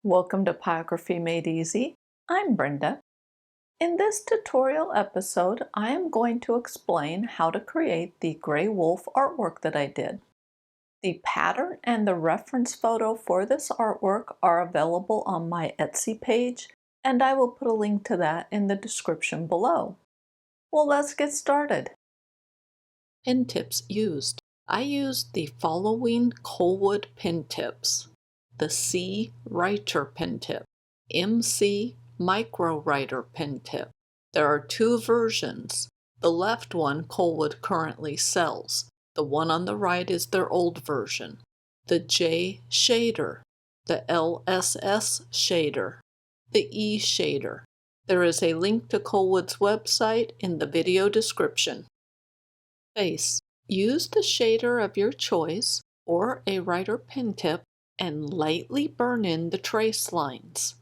Welcome to Pyrography Made Easy. I'm Brenda. In this tutorial episode, I am going to explain how to create the gray wolf artwork that I did. The pattern and the reference photo for this artwork are available on my Etsy page, and I will put a link to that in the description below. Well, let's get started. Pin tips used. I used the following Colwood pin tips: the C Writer pin tip, MC Micro Writer pin tip. There are two versions. The left one Colwood currently sells. The one on the right is their old version. The J shader, the LSS shader, the E shader. There is a link to Colwood's website in the video description. Face. Use the shader of your choice or a writer pin tip and lightly burn in the trace lines.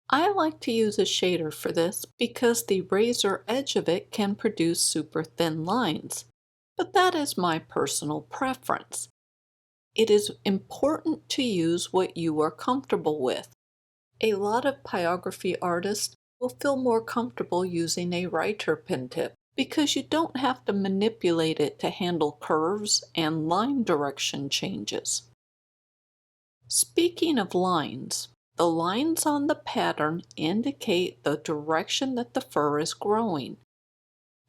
I like to use a shader for this because the razor edge of it can produce super thin lines, but that is my personal preference. It is important to use what you are comfortable with. A lot of pyrography artists will feel more comfortable using a writer pin tip because you don't have to manipulate it to handle curves and line direction changes. Speaking of lines, the lines on the pattern indicate the direction that the fur is growing.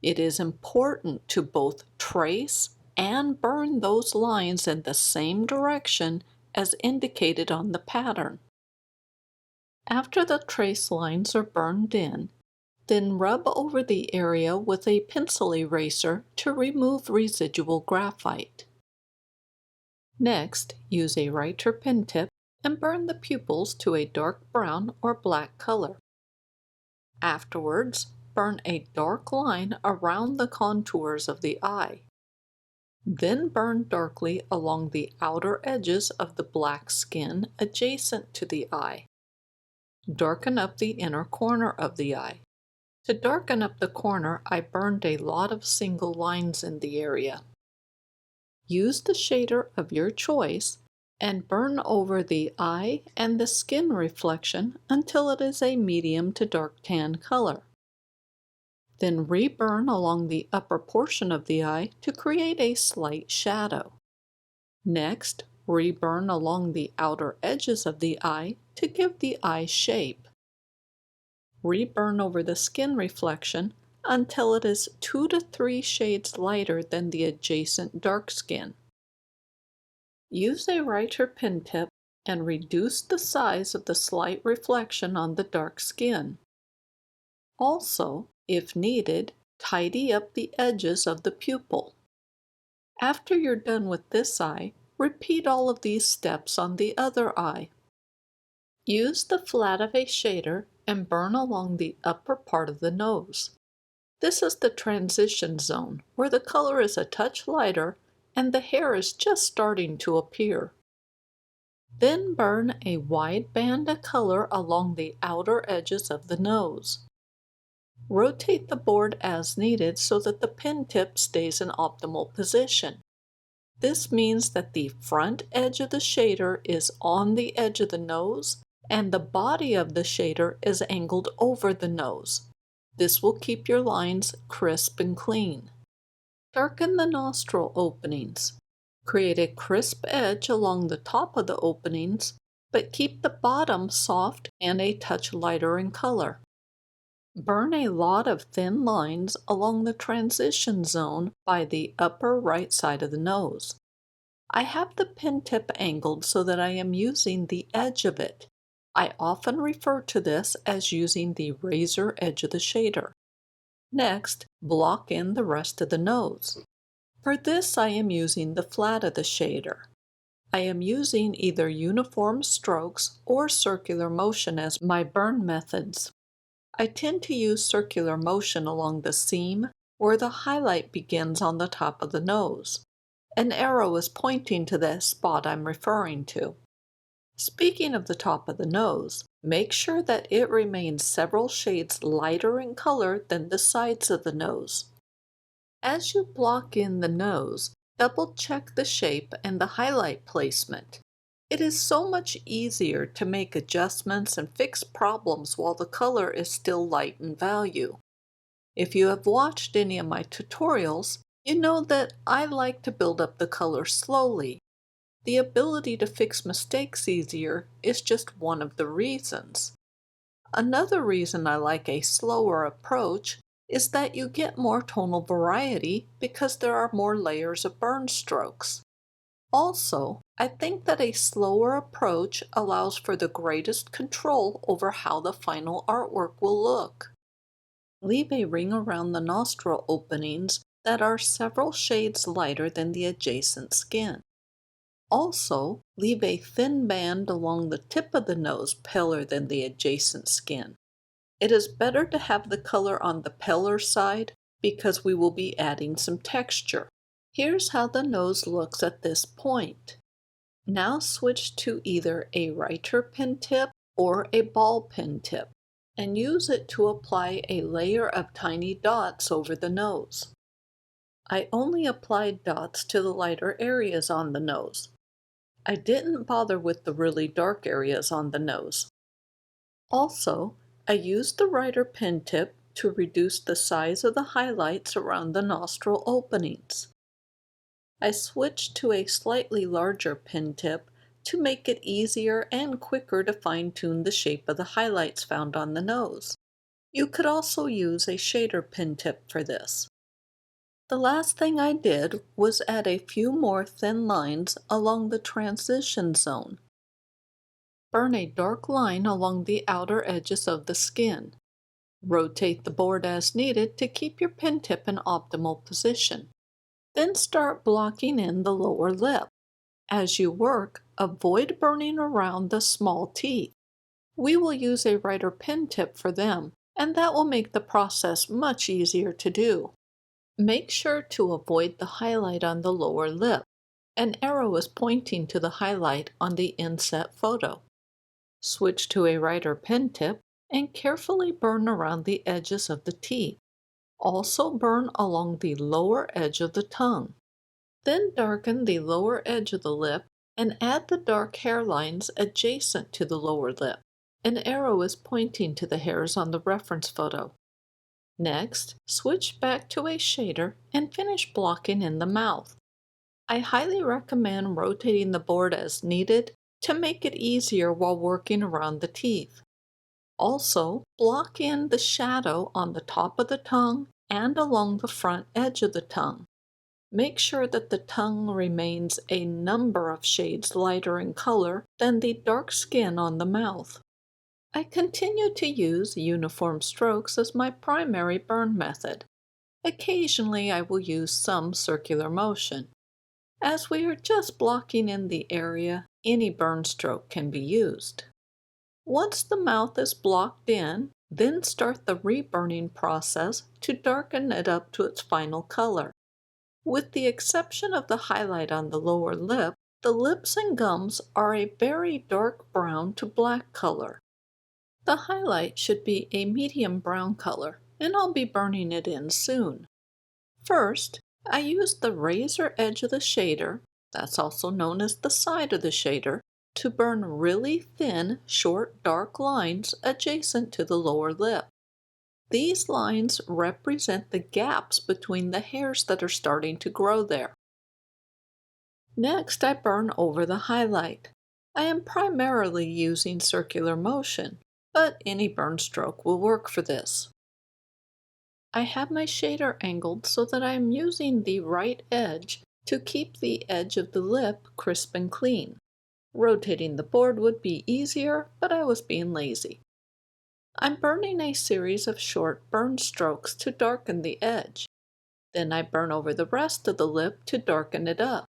It is important to both trace and burn those lines in the same direction as indicated on the pattern. After the trace lines are burned in, then rub over the area with a pencil eraser to remove residual graphite. Next, use a writer pin tip and burn the pupils to a dark brown or black color. Afterwards, burn a dark line around the contours of the eye. Then burn darkly along the outer edges of the black skin adjacent to the eye. Darken up the inner corner of the eye. To darken up the corner, I burned a lot of single lines in the area. Use the shader of your choice and burn over the eye and the skin reflection until it is a medium to dark tan color. Then reburn along the upper portion of the eye to create a slight shadow. Next, reburn along the outer edges of the eye to give the eye shape. Reburn over the skin reflection until it is 2 to 3 shades lighter than the adjacent dark skin. Use a writer pin tip and reduce the size of the slight reflection on the dark skin. Also, if needed, tidy up the edges of the pupil. After you're done with this eye, repeat all of these steps on the other eye. Use the flat of a shader and burn along the upper part of the nose. This is the transition zone, where the color is a touch lighter and the hair is just starting to appear. Then burn a wide band of color along the outer edges of the nose. Rotate the board as needed so that the pin tip stays in optimal position. This means that the front edge of the shader is on the edge of the nose and the body of the shader is angled over the nose. This will keep your lines crisp and clean. Darken the nostril openings. Create a crisp edge along the top of the openings, but keep the bottom soft and a touch lighter in color. Burn a lot of thin lines along the transition zone by the upper right side of the nose. I have the pin tip angled so that I am using the edge of it. I often refer to this as using the razor edge of the shader. Next, block in the rest of the nose. For this, I am using the flat of the shader. I am using either uniform strokes or circular motion as my burn methods. I tend to use circular motion along the seam where the highlight begins on the top of the nose. An arrow is pointing to the spot I'm referring to. Speaking of the top of the nose, make sure that it remains several shades lighter in color than the sides of the nose. As you block in the nose, double check the shape and the highlight placement. It is so much easier to make adjustments and fix problems while the color is still light in value. If you have watched any of my tutorials, you know that I like to build up the color slowly. The ability to fix mistakes easier is just one of the reasons. Another reason I like a slower approach is that you get more tonal variety because there are more layers of burn strokes. Also, I think that a slower approach allows for the greatest control over how the final artwork will look. Leave a ring around the nostril openings that are several shades lighter than the adjacent skin. Also, leave a thin band along the tip of the nose paler than the adjacent skin. It is better to have the color on the paler side because we will be adding some texture. Here's how the nose looks at this point. Now switch to either a writer pen tip or a ball pen tip and use it to apply a layer of tiny dots over the nose. I only applied dots to the lighter areas on the nose. I didn't bother with the really dark areas on the nose. Also, I used the writer pen tip to reduce the size of the highlights around the nostril openings. I switched to a slightly larger pen tip to make it easier and quicker to fine-tune the shape of the highlights found on the nose. You could also use a shader pen tip for this. The last thing I did was add a few more thin lines along the transition zone. Burn a dark line along the outer edges of the skin. Rotate the board as needed to keep your pen tip in optimal position. Then start blocking in the lower lip. As you work, avoid burning around the small teeth. We will use a writer pen tip for them, and that will make the process much easier to do. Make sure to avoid the highlight on the lower lip. An arrow is pointing to the highlight on the inset photo. Switch to a writer pen tip and carefully burn around the edges of the teeth. Also burn along the lower edge of the tongue. Then darken the lower edge of the lip and add the dark hairlines adjacent to the lower lip. An arrow is pointing to the hairs on the reference photo. Next, switch back to a shader and finish blocking in the mouth. I highly recommend rotating the board as needed to make it easier while working around the teeth. Also, block in the shadow on the top of the tongue and along the front edge of the tongue. Make sure that the tongue remains a number of shades lighter in color than the dark skin on the mouth. I continue to use uniform strokes as my primary burn method. Occasionally I will use some circular motion. As we are just blocking in the area, any burn stroke can be used. Once the mouth is blocked in, then start the reburning process to darken it up to its final color. With the exception of the highlight on the lower lip, the lips and gums are a very dark brown to black color. The highlight should be a medium brown color, and I'll be burning it in soon. First, I used the razor edge of the shader, that's also known as the side of the shader, to burn really thin, short, dark lines adjacent to the lower lip. These lines represent the gaps between the hairs that are starting to grow there. Next, I burn over the highlight. I am primarily using circular motion, but any burn stroke will work for this. I have my shader angled so that I am using the right edge to keep the edge of the lip crisp and clean. Rotating the board would be easier, but I was being lazy. I'm burning a series of short burn strokes to darken the edge. Then I burn over the rest of the lip to darken it up,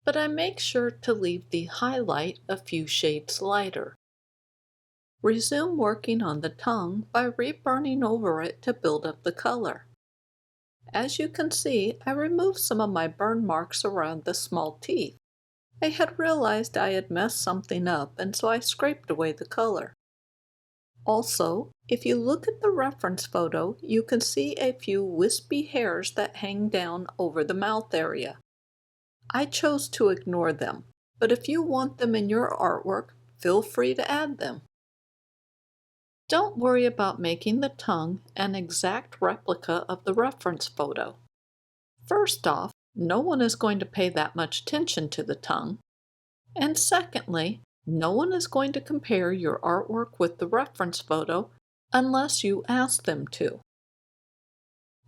but I make sure to leave the highlight a few shades lighter. Resume working on the tongue by reburning over it to build up the color. As you can see, I removed some of my burn marks around the small teeth. I had realized I had messed something up, and so I scraped away the color. Also, if you look at the reference photo, you can see a few wispy hairs that hang down over the mouth area. I chose to ignore them, but if you want them in your artwork, feel free to add them. Don't worry about making the tongue an exact replica of the reference photo. First off, no one is going to pay that much attention to the tongue. And secondly, no one is going to compare your artwork with the reference photo unless you ask them to.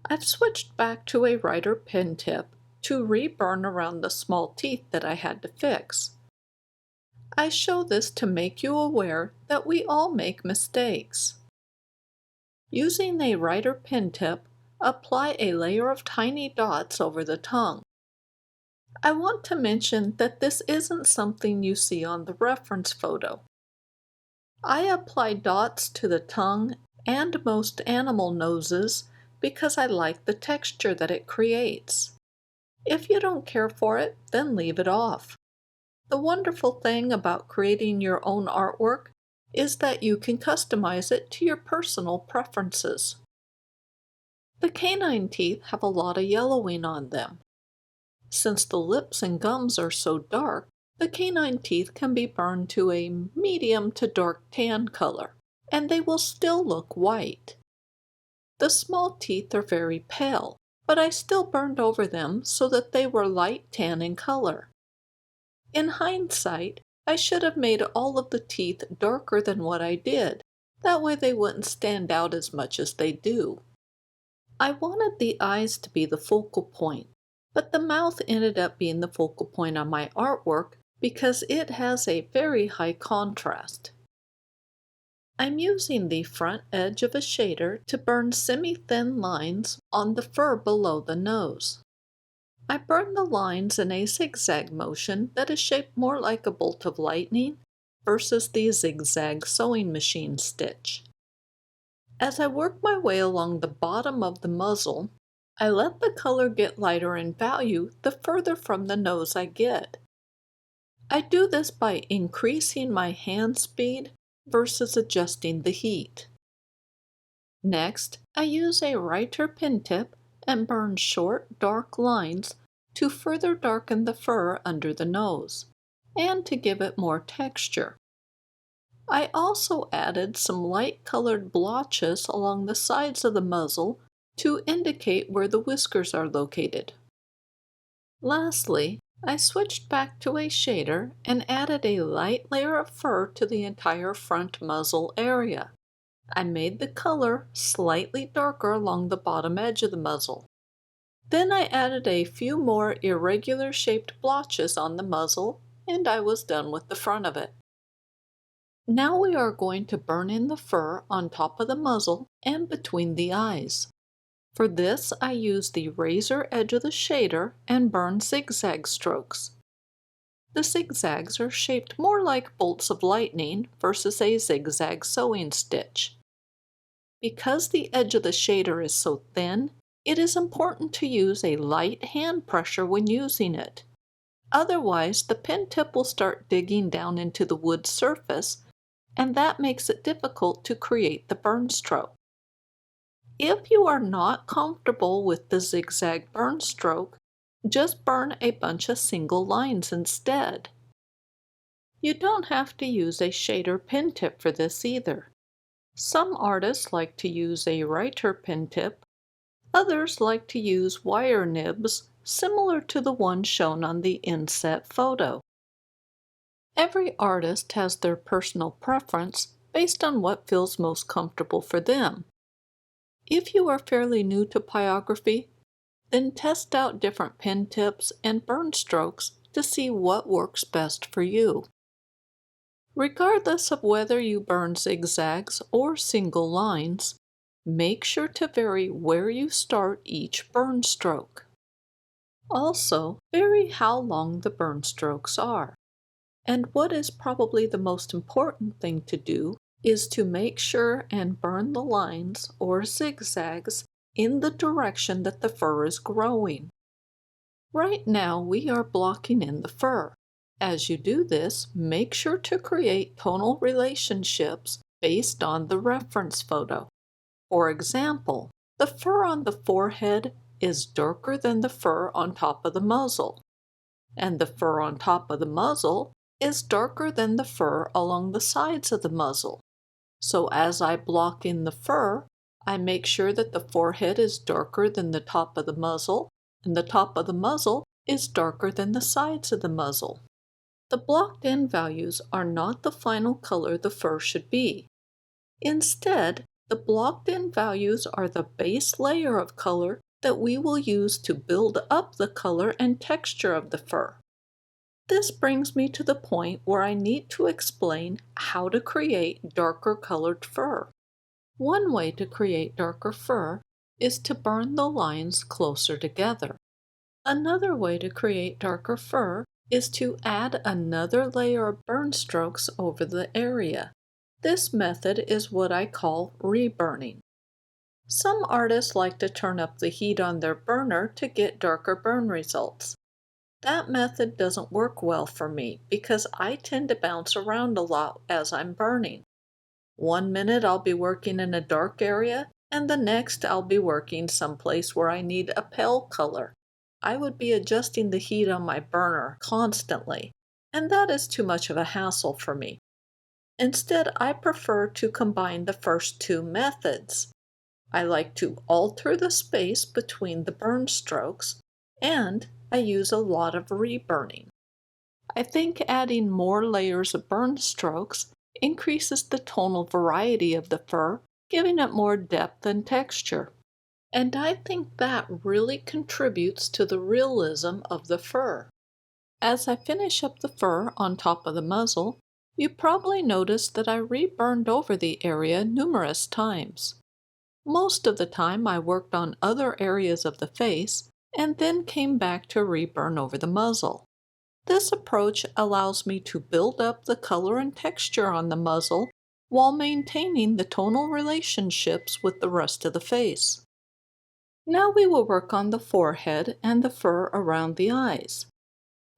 I've switched back to a writer pen tip to reburn around the small teeth that I had to fix. I show this to make you aware that we all make mistakes. Using a writer pen tip, apply a layer of tiny dots over the tongue. I want to mention that this isn't something you see on the reference photo. I apply dots to the tongue and most animal noses because I like the texture that it creates. If you don't care for it, then leave it off. The wonderful thing about creating your own artwork is that you can customize it to your personal preferences. The canine teeth have a lot of yellowing on them. Since the lips and gums are so dark, the canine teeth can be burned to a medium to dark tan color, and they will still look white. The small teeth are very pale, but I still burned over them so that they were light tan in color. In hindsight, I should have made all of the teeth darker than what I did. That way they wouldn't stand out as much as they do. I wanted the eyes to be the focal point, but the mouth ended up being the focal point on my artwork because it has a very high contrast. I'm using the front edge of a shader to burn semi-thin lines on the fur below the nose. I burn the lines in a zigzag motion that is shaped more like a bolt of lightning versus the zigzag sewing machine stitch. As I work my way along the bottom of the muzzle, I let the color get lighter in value the further from the nose I get. I do this by increasing my hand speed versus adjusting the heat. Next, I use a writer pen tip and burn short, dark lines to further darken the fur under the nose, and to give it more texture. I also added some light-colored blotches along the sides of the muzzle to indicate where the whiskers are located. Lastly, I switched back to a shader and added a light layer of fur to the entire front muzzle area. I made the color slightly darker along the bottom edge of the muzzle. Then I added a few more irregular shaped blotches on the muzzle, and I was done with the front of it. Now we are going to burn in the fur on top of the muzzle and between the eyes. For this, I use the razor edge of the shader and burn zigzag strokes. The zigzags are shaped more like bolts of lightning versus a zigzag sewing stitch. Because the edge of the shader is so thin, it is important to use a light hand pressure when using it. Otherwise, the pen tip will start digging down into the wood surface, and that makes it difficult to create the burn stroke. If you are not comfortable with the zigzag burn stroke, just burn a bunch of single lines instead. You don't have to use a shader pen tip for this either. Some artists like to use a writer pen tip. Others like to use wire nibs similar to the one shown on the inset photo. Every artist has their personal preference based on what feels most comfortable for them. If you are fairly new to pyrography, then test out different pen tips and burn strokes to see what works best for you. Regardless of whether you burn zigzags or single lines, make sure to vary where you start each burn stroke. Also, vary how long the burn strokes are. And what is probably the most important thing to do is to make sure and burn the lines or zigzags in the direction that the fur is growing. Right now we are blocking in the fur. As you do this, make sure to create tonal relationships based on the reference photo. For example, the fur on the forehead is darker than the fur on top of the muzzle. and the fur on top of the muzzle is darker than the fur along the sides of the muzzle. So as I block in the fur, I make sure that the forehead is darker than the top of the muzzle, and the top of the muzzle is darker than the sides of the muzzle. The blocked-in values are not the final color the fur should be. Instead, the blocked-in values are the base layer of color that we will use to build up the color and texture of the fur. This brings me to the point where I need to explain how to create darker colored fur. One way to create darker fur is to burn the lines closer together. Another way to create darker fur is to add another layer of burn strokes over the area. This method is what I call reburning. Some artists like to turn up the heat on their burner to get darker burn results. That method doesn't work well for me because I tend to bounce around a lot as I'm burning. One minute I'll be working in a dark area, and the next I'll be working someplace where I need a pale color. I would be adjusting the heat on my burner constantly, and that is too much of a hassle for me. Instead, I prefer to combine the first two methods. I like to alter the space between the burn strokes, and I use a lot of reburning. I think adding more layers of burn strokes increases the tonal variety of the fur, giving it more depth and texture. And I think that really contributes to the realism of the fur. As I finish up the fur on top of the muzzle, you probably noticed that I reburned over the area numerous times. Most of the time I worked on other areas of the face and then came back to reburn over the muzzle. This approach allows me to build up the color and texture on the muzzle while maintaining the tonal relationships with the rest of the face. Now we will work on the forehead and the fur around the eyes.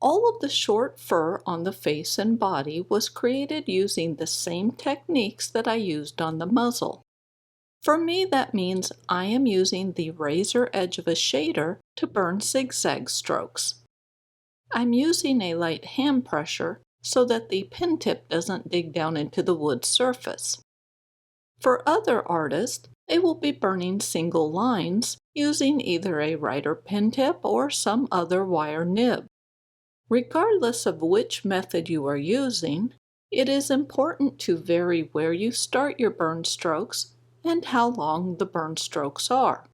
All of the short fur on the face and body was created using the same techniques that I used on the muzzle. For me, that means I am using the razor edge of a shader to burn zigzag strokes. I'm using a light hand pressure so that the pen tip doesn't dig down into the wood surface. For other artists, they will be burning single lines using either a writer pen tip or some other wire nib. Regardless of which method you are using, it is important to vary where you start your burn strokes and how long the burn strokes are.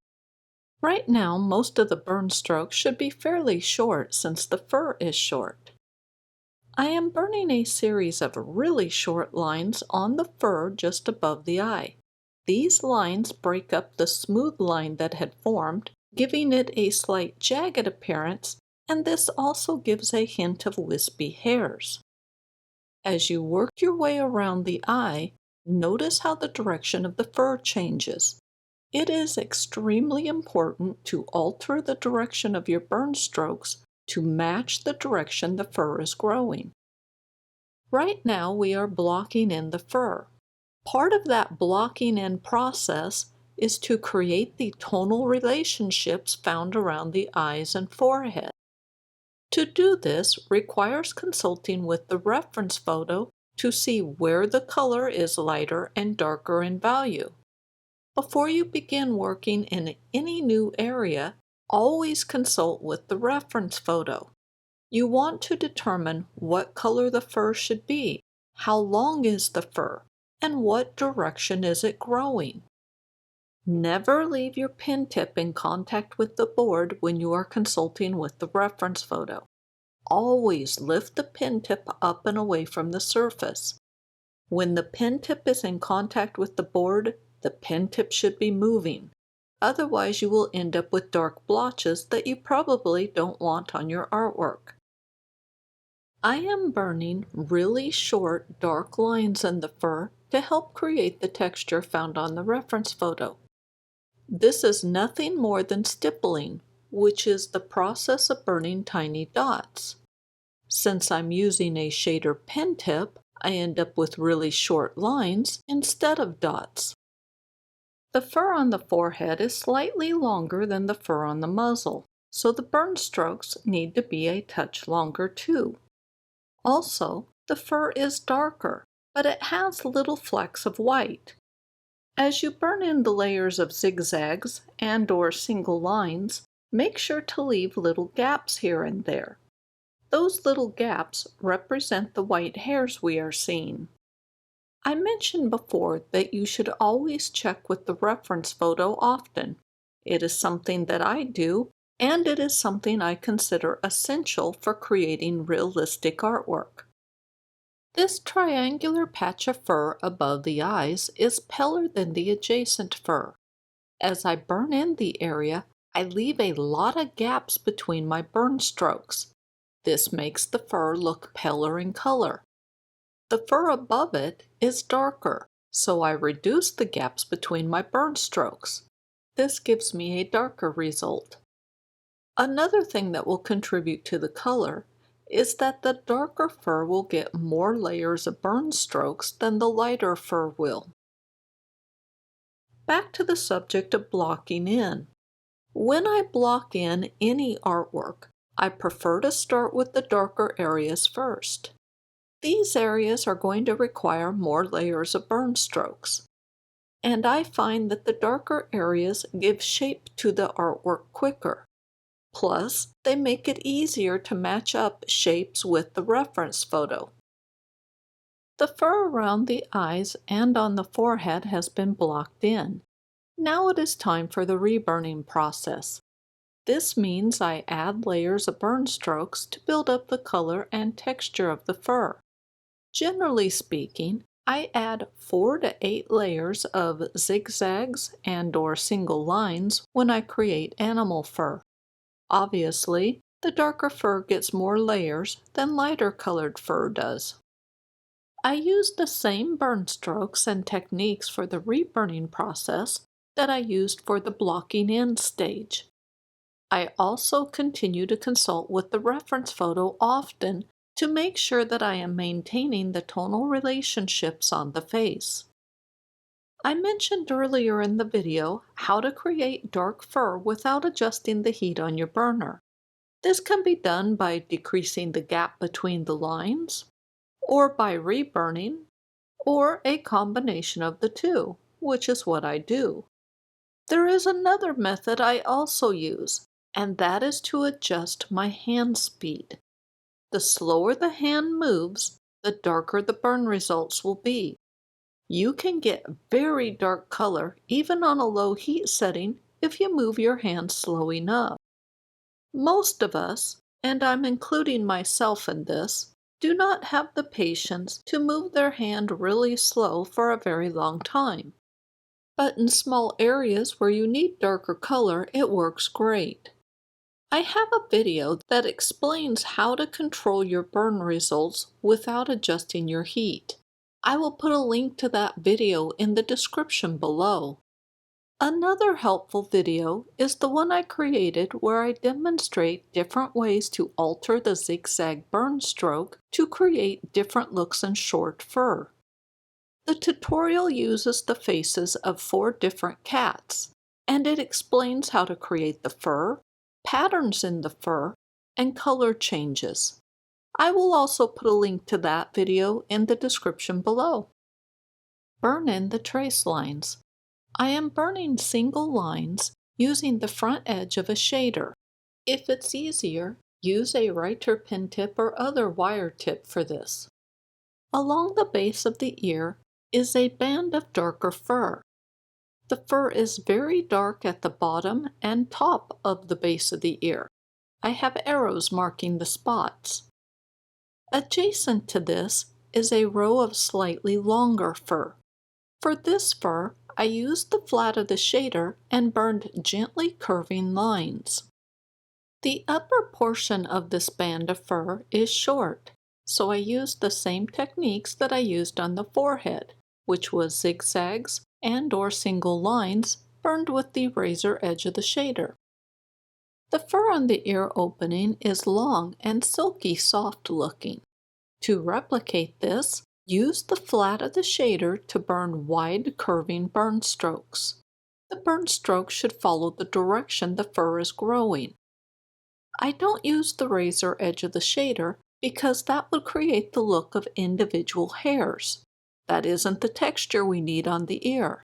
Right now, most of the burn strokes should be fairly short since the fur is short. I am burning a series of really short lines on the fur just above the eye. These lines break up the smooth line that had formed, giving it a slight jagged appearance, and this also gives a hint of wispy hairs. As you work your way around the eye, notice how the direction of the fur changes. It is extremely important to alter the direction of your burn strokes to match the direction the fur is growing. Right now we are blocking in the fur. Part of that blocking in process is to create the tonal relationships found around the eyes and forehead. To do this requires consulting with the reference photo to see where the color is lighter and darker in value. Before you begin working in any new area, always consult with the reference photo. You want to determine what color the fur should be, how long is the fur, and what direction is it growing. Never leave your pen tip in contact with the board when you are consulting with the reference photo. Always lift the pen tip up and away from the surface. When the pen tip is in contact with the board, the pen tip should be moving. Otherwise, you will end up with dark blotches that you probably don't want on your artwork. I am burning really short, dark lines in the fur to help create the texture found on the reference photo. This is nothing more than stippling, which is the process of burning tiny dots. Since I'm using a shader pen tip, I end up with really short lines instead of dots. The fur on the forehead is slightly longer than the fur on the muzzle, so the burn strokes need to be a touch longer too. Also, the fur is darker, but it has little flecks of white. As you burn in the layers of zigzags and/or single lines, make sure to leave little gaps here and there. Those little gaps represent the white hairs we are seeing. I mentioned before that you should always check with the reference photo often. It is something that I do, and it is something I consider essential for creating realistic artwork. This triangular patch of fur above the eyes is paler than the adjacent fur. As I burn in the area, I leave a lot of gaps between my burn strokes. This makes the fur look paler in color. The fur above it is darker, so I reduce the gaps between my burn strokes. This gives me a darker result. Another thing that will contribute to the color is that the darker fur will get more layers of burn strokes than the lighter fur will. Back to the subject of blocking in. When I block in any artwork, I prefer to start with the darker areas first. These areas are going to require more layers of burn strokes. And I find that the darker areas give shape to the artwork quicker. Plus, they make it easier to match up shapes with the reference photo. The fur around the eyes and on the forehead has been blocked in. Now it is time for the reburning process. This means I add layers of burn strokes to build up the color and texture of the fur. Generally speaking, I add 4 to 8 layers of zigzags and/or single lines when I create animal fur. Obviously, the darker fur gets more layers than lighter colored fur does. I use the same burn strokes and techniques for the reburning process that I used for the blocking in stage. I also continue to consult with the reference photo often to make sure that I am maintaining the tonal relationships on the face. I mentioned earlier in the video how to create dark fur without adjusting the heat on your burner. This can be done by decreasing the gap between the lines, or by reburning, or a combination of the two, which is what I do. There is another method I also use, and that is to adjust my hand speed. The slower the hand moves, the darker the burn results will be. You can get very dark color even on a low heat setting if you move your hand slow enough. Most of us, and I'm including myself in this, do not have the patience to move their hand really slow for a very long time. But in small areas where you need darker color, it works great. I have a video that explains how to control your burn results without adjusting your heat. I will put a link to that video in the description below. Another helpful video is the one I created where I demonstrate different ways to alter the zigzag burn stroke to create different looks in short fur. The tutorial uses the faces of 4 different cats, and it explains how to create the fur, patterns in the fur, and color changes. I will also put a link to that video in the description below. Burn in the trace lines. I am burning single lines using the front edge of a shader. If it's easier, use a Writer pen tip or other wire tip for this. Along the base of the ear is a band of darker fur. The fur is very dark at the bottom and top of the base of the ear. I have arrows marking the spots. Adjacent to this is a row of slightly longer fur. For this fur, I used the flat of the shader and burned gently curving lines. The upper portion of this band of fur is short, so I used the same techniques that I used on the forehead, which was zigzags and/or single lines burned with the razor edge of the shader. The fur on the ear opening is long and silky soft looking. To replicate this, use the flat of the shader to burn wide curving burn strokes. The burn strokes should follow the direction the fur is growing. I don't use the razor edge of the shader because that would create the look of individual hairs. That isn't the texture we need on the ear.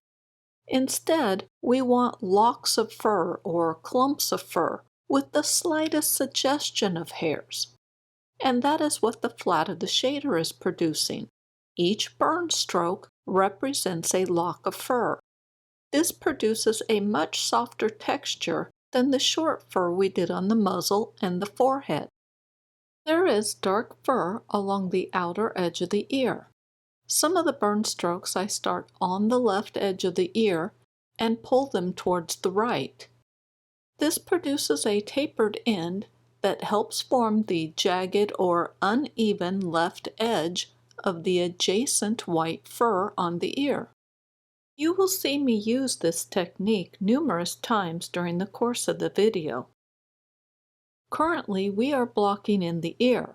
Instead, we want locks of fur or clumps of fur with the slightest suggestion of hairs. And that is what the flat of the shader is producing. Each burn stroke represents a lock of fur. This produces a much softer texture than the short fur we did on the muzzle and the forehead. There is dark fur along the outer edge of the ear. Some of the burn strokes I start on the left edge of the ear and pull them towards the right. This produces a tapered end that helps form the jagged or uneven left edge of the adjacent white fur on the ear. You will see me use this technique numerous times during the course of the video. Currently, we are blocking in the ear.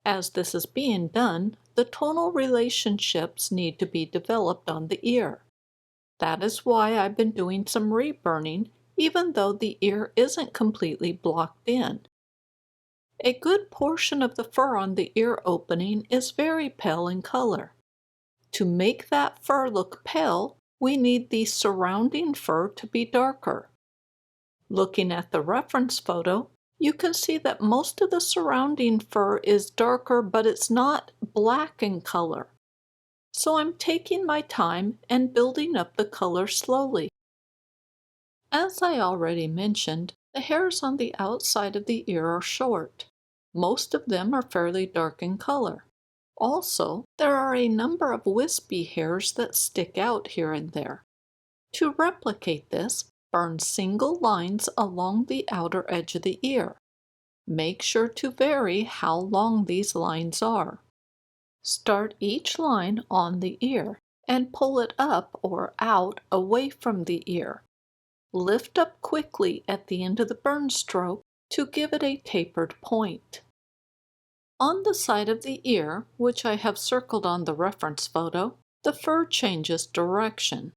As this is being done, the tonal relationships need to be developed on the ear. That is why I've been doing some reburning, even though the ear isn't completely blocked in. A good portion of the fur on the ear opening is very pale in color. To make that fur look pale, we need the surrounding fur to be darker. Looking at the reference photo, you can see that most of the surrounding fur is darker, but it's not black in color. So I'm taking my time and building up the color slowly. As I already mentioned, the hairs on the outside of the ear are short. Most of them are fairly dark in color. Also, there are a number of wispy hairs that stick out here and there. To replicate this, burn single lines along the outer edge of the ear. Make sure to vary how long these lines are. Start each line on the ear and pull it up or out away from the ear. Lift up quickly at the end of the burn stroke to give it a tapered point. On the side of the ear, which I have circled on the reference photo, the fur changes direction.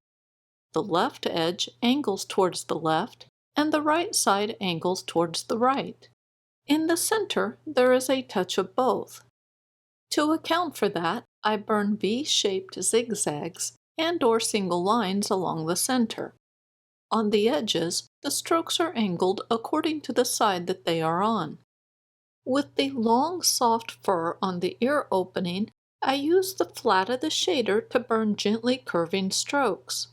The left edge angles towards the left, and the right side angles towards the right. In the center, there is a touch of both. To account for that, I burn V-shaped zigzags and/or single lines along the center. On the edges, the strokes are angled according to the side that they are on. With the long, soft fur on the ear opening, I use the flat of the shader to burn gently curving strokes.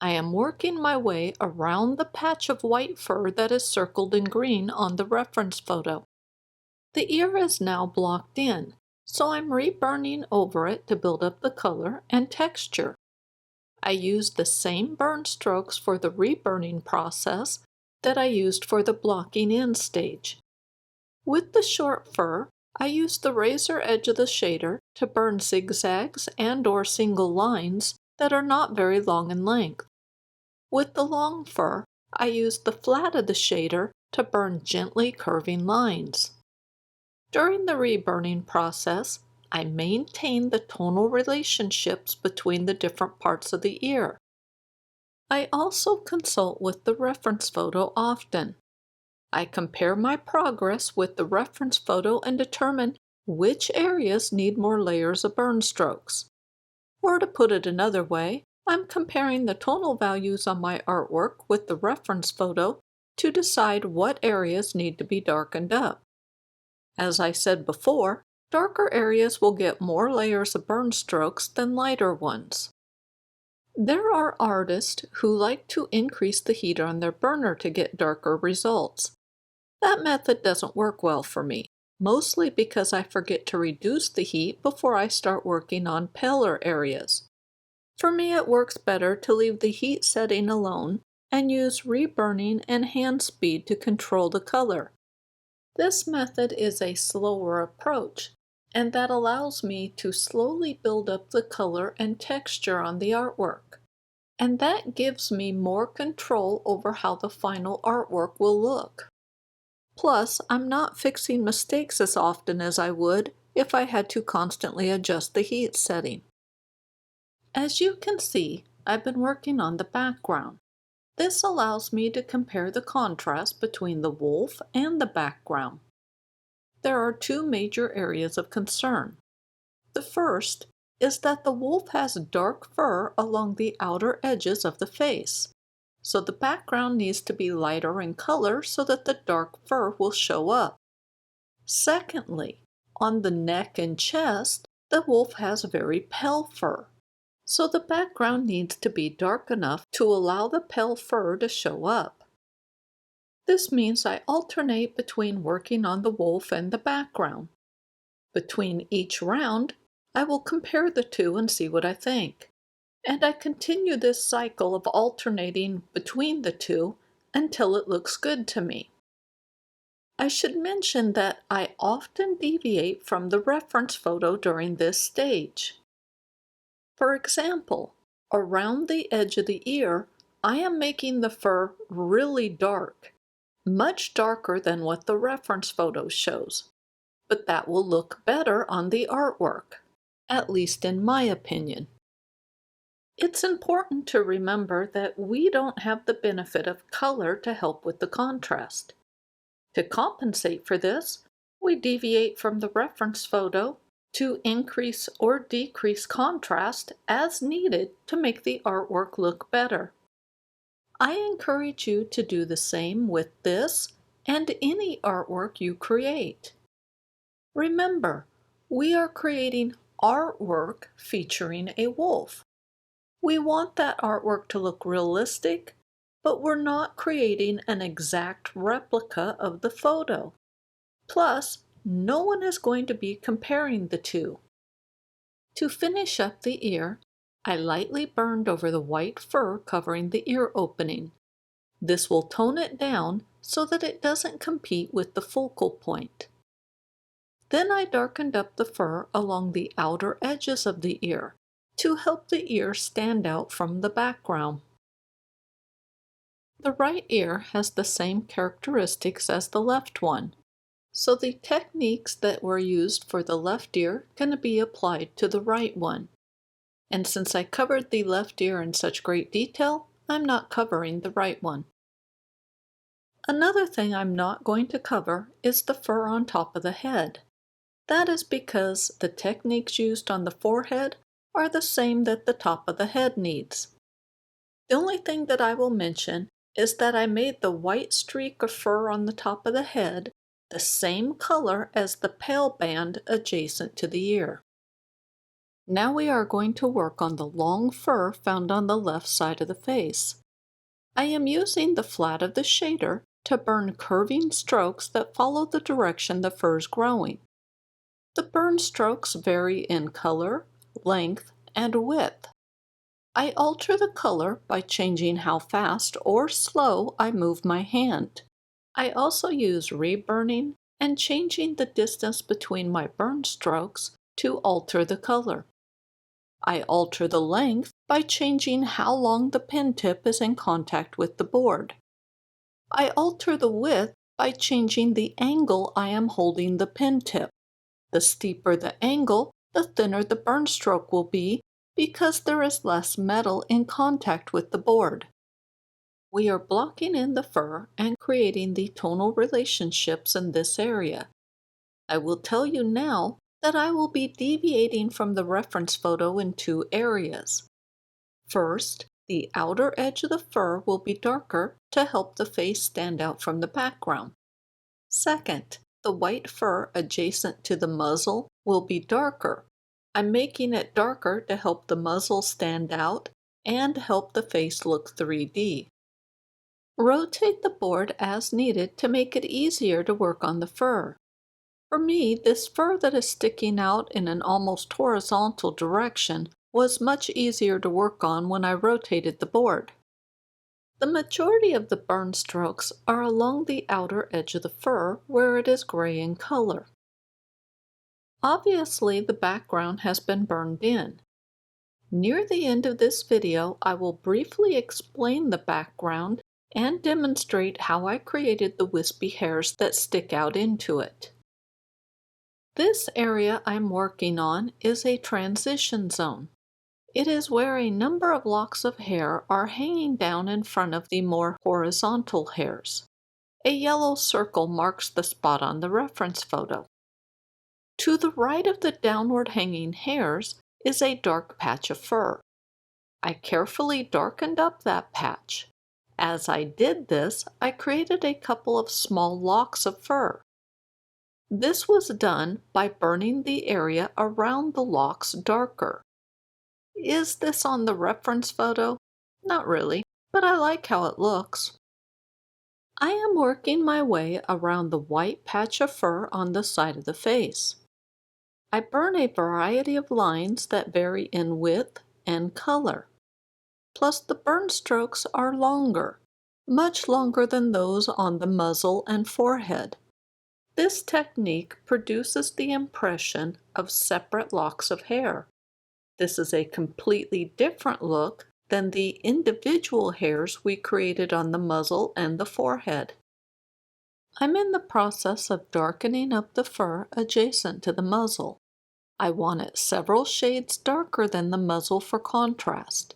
I am working my way around the patch of white fur that is circled in green on the reference photo. The ear is now blocked in, so I'm reburning over it to build up the color and texture. I use the same burn strokes for the reburning process that I used for the blocking in stage. With the short fur, I use the razor edge of the shader to burn zigzags and/or single lines that are not very long in length. With the long fur, I use the flat of the shader to burn gently curving lines. During the reburning process, I maintain the tonal relationships between the different parts of the ear. I also consult with the reference photo often. I compare my progress with the reference photo and determine which areas need more layers of burn strokes. Or to put it another way, I'm comparing the tonal values on my artwork with the reference photo to decide what areas need to be darkened up. As I said before, darker areas will get more layers of burn strokes than lighter ones. There are artists who like to increase the heat on their burner to get darker results. That method doesn't work well for me, mostly because I forget to reduce the heat before I start working on paler areas. For me, it works better to leave the heat setting alone and use reburning and hand speed to control the color. This method is a slower approach, and that allows me to slowly build up the color and texture on the artwork. And that gives me more control over how the final artwork will look. Plus, I'm not fixing mistakes as often as I would if I had to constantly adjust the heat setting. As you can see, I've been working on the background. This allows me to compare the contrast between the wolf and the background. There are two major areas of concern. The first is that the wolf has dark fur along the outer edges of the face, so the background needs to be lighter in color so that the dark fur will show up. Secondly, on the neck and chest, the wolf has very pale fur, so the background needs to be dark enough to allow the pale fur to show up. This means I alternate between working on the wolf and the background. Between each round, I will compare the two and see what I think. And I continue this cycle of alternating between the two until it looks good to me. I should mention that I often deviate from the reference photo during this stage. For example, around the edge of the ear, I am making the fur really dark, much darker than what the reference photo shows, but that will look better on the artwork, at least in my opinion. It's important to remember that we don't have the benefit of color to help with the contrast. To compensate for this, we deviate from the reference photo to increase or decrease contrast as needed to make the artwork look better. I encourage you to do the same with this and any artwork you create. Remember, we are creating artwork featuring a wolf. We want that artwork to look realistic, but we're not creating an exact replica of the photo. Plus, no one is going to be comparing the two. To finish up the ear, I lightly burned over the white fur covering the ear opening. This will tone it down so that it doesn't compete with the focal point. Then I darkened up the fur along the outer edges of the ear to help the ear stand out from the background. The right ear has the same characteristics as the left one, so the techniques that were used for the left ear can be applied to the right one. And since I covered the left ear in such great detail, I'm not covering the right one. Another thing I'm not going to cover is the fur on top of the head. That is because the techniques used on the forehead are the same that the top of the head needs. The only thing that I will mention is that I made the white streak of fur on the top of the head the same color as the pale band adjacent to the ear. Now we are going to work on the long fur found on the left side of the face. I am using the flat of the shader to burn curving strokes that follow the direction the fur is growing. The burn strokes vary in color, length, and width. I alter the color by changing how fast or slow I move my hand. I also use reburning and changing the distance between my burn strokes to alter the color. I alter the length by changing how long the pen tip is in contact with the board. I alter the width by changing the angle I am holding the pen tip. The steeper the angle, the thinner the burn stroke will be because there is less metal in contact with the board. We are blocking in the fur and creating the tonal relationships in this area. I will tell you now that I will be deviating from the reference photo in two areas. First, the outer edge of the fur will be darker to help the face stand out from the background. Second, the white fur adjacent to the muzzle will be darker. I'm making it darker to help the muzzle stand out and help the face look 3D. Rotate the board as needed to make it easier to work on the fur. For me, this fur that is sticking out in an almost horizontal direction was much easier to work on when I rotated the board. The majority of the burn strokes are along the outer edge of the fur where it is gray in color. Obviously, the background has been burned in. Near the end of this video, I will briefly explain the background and demonstrate how I created the wispy hairs that stick out into it. This area I'm working on is a transition zone. It is where a number of locks of hair are hanging down in front of the more horizontal hairs. A yellow circle marks the spot on the reference photo. To the right of the downward hanging hairs is a dark patch of fur. I carefully darkened up that patch. As I did this, I created a couple of small locks of fur. This was done by burning the area around the locks darker. Is this on the reference photo? Not really, but I like how it looks. I am working my way around the white patch of fur on the side of the face. I burn a variety of lines that vary in width and color. Plus the burn strokes are longer, much longer than those on the muzzle and forehead. This technique produces the impression of separate locks of hair. This is a completely different look than the individual hairs we created on the muzzle and the forehead. I'm in the process of darkening up the fur adjacent to the muzzle. I want it several shades darker than the muzzle for contrast.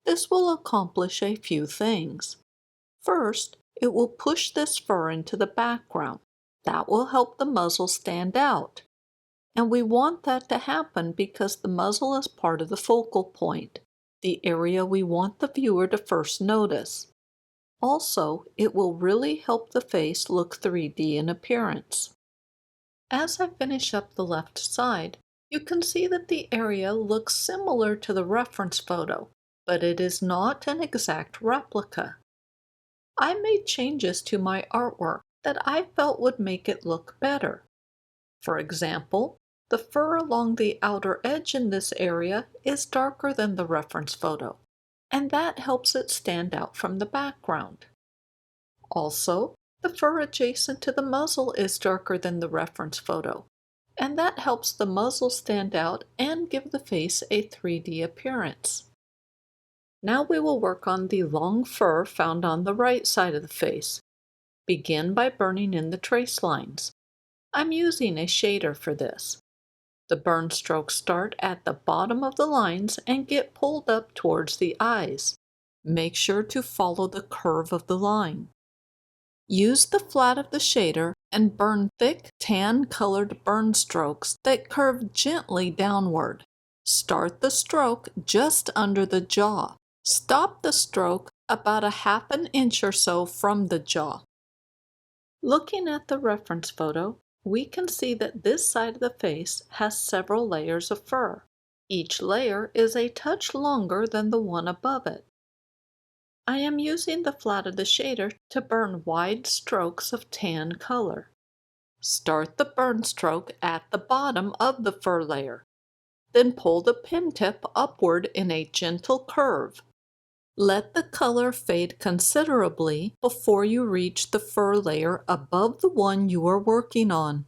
This will accomplish a few things. First, it will push this fur into the background. That will help the muzzle stand out. And we want that to happen because the muzzle is part of the focal point, the area we want the viewer to first notice. Also, it will really help the face look 3D in appearance. As I finish up the left side, you can see that the area looks similar to the reference photo, but it is not an exact replica. I made changes to my artwork that I felt would make it look better. For example, the fur along the outer edge in this area is darker than the reference photo, and that helps it stand out from the background. Also, the fur adjacent to the muzzle is darker than the reference photo, and that helps the muzzle stand out and give the face a 3D appearance. Now we will work on the long fur found on the right side of the face. Begin by burning in the trace lines. I'm using a shader for this. The burn strokes start at the bottom of the lines and get pulled up towards the eyes. Make sure to follow the curve of the line. Use the flat of the shader and burn thick tan-colored burn strokes that curve gently downward. Start the stroke just under the jaw. Stop the stroke about a half an inch or so from the jaw. Looking at the reference photo, we can see that this side of the face has several layers of fur. Each layer is a touch longer than the one above it. I am using the flat of the shader to burn wide strokes of tan color. Start the burn stroke at the bottom of the fur layer. Then pull the pen tip upward in a gentle curve. Let the color fade considerably before you reach the fur layer above the one you are working on.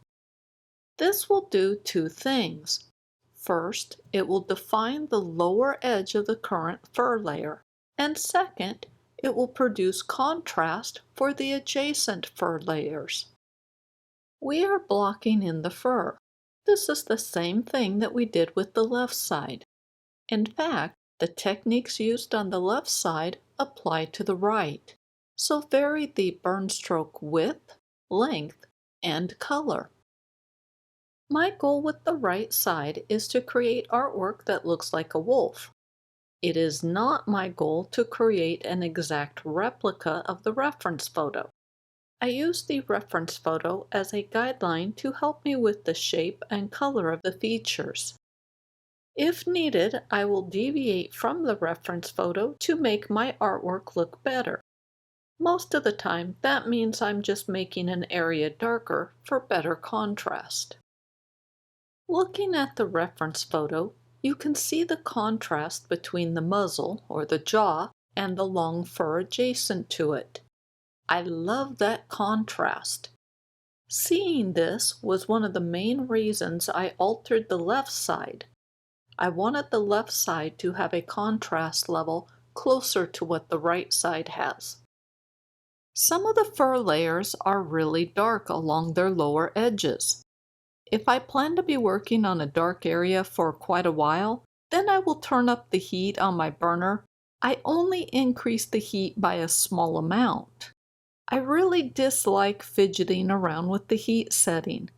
This will do two things. First, it will define the lower edge of the current fur layer, and second, it will produce contrast for the adjacent fur layers. We are blocking in the fur. This is the same thing that we did with the left side. In fact, the techniques used on the left side apply to the right, so vary the burn stroke width, length, and color. My goal with the right side is to create artwork that looks like a wolf. It is not my goal to create an exact replica of the reference photo. I use the reference photo as a guideline to help me with the shape and color of the features. If needed, I will deviate from the reference photo to make my artwork look better. Most of the time, that means I'm just making an area darker for better contrast. Looking at the reference photo, you can see the contrast between the muzzle, or the jaw, and the long fur adjacent to it. I love that contrast. Seeing this was one of the main reasons I altered the left side. I wanted the left side to have a contrast level closer to what the right side has. Some of the fur layers are really dark along their lower edges. If I plan to be working on a dark area for quite a while, Then I will turn up the heat on my burner. I only increase the heat by a small amount. I really dislike fidgeting around with the heat setting.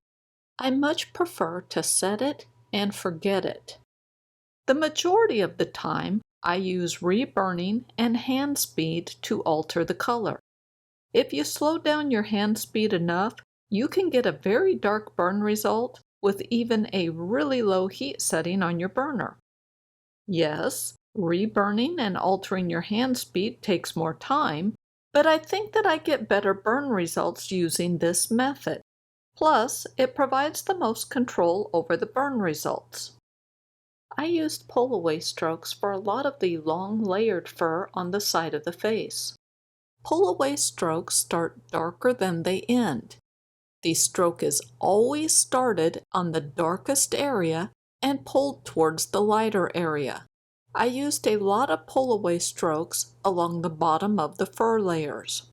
I much prefer to set it and forget it. The majority of the time, I use reburning and hand speed to alter the color. If you slow down your hand speed enough, you can get a very dark burn result with even a really low heat setting on your burner. Yes, reburning and altering your hand speed takes more time, but I think that I get better burn results using this method. Plus, it provides the most control over the burn results. I used pull-away strokes for a lot of the long layered fur on the side of the face. Pull-away strokes start darker than they end. The stroke is always started on the darkest area and pulled towards the lighter area. I used a lot of pull-away strokes along the bottom of the fur layers.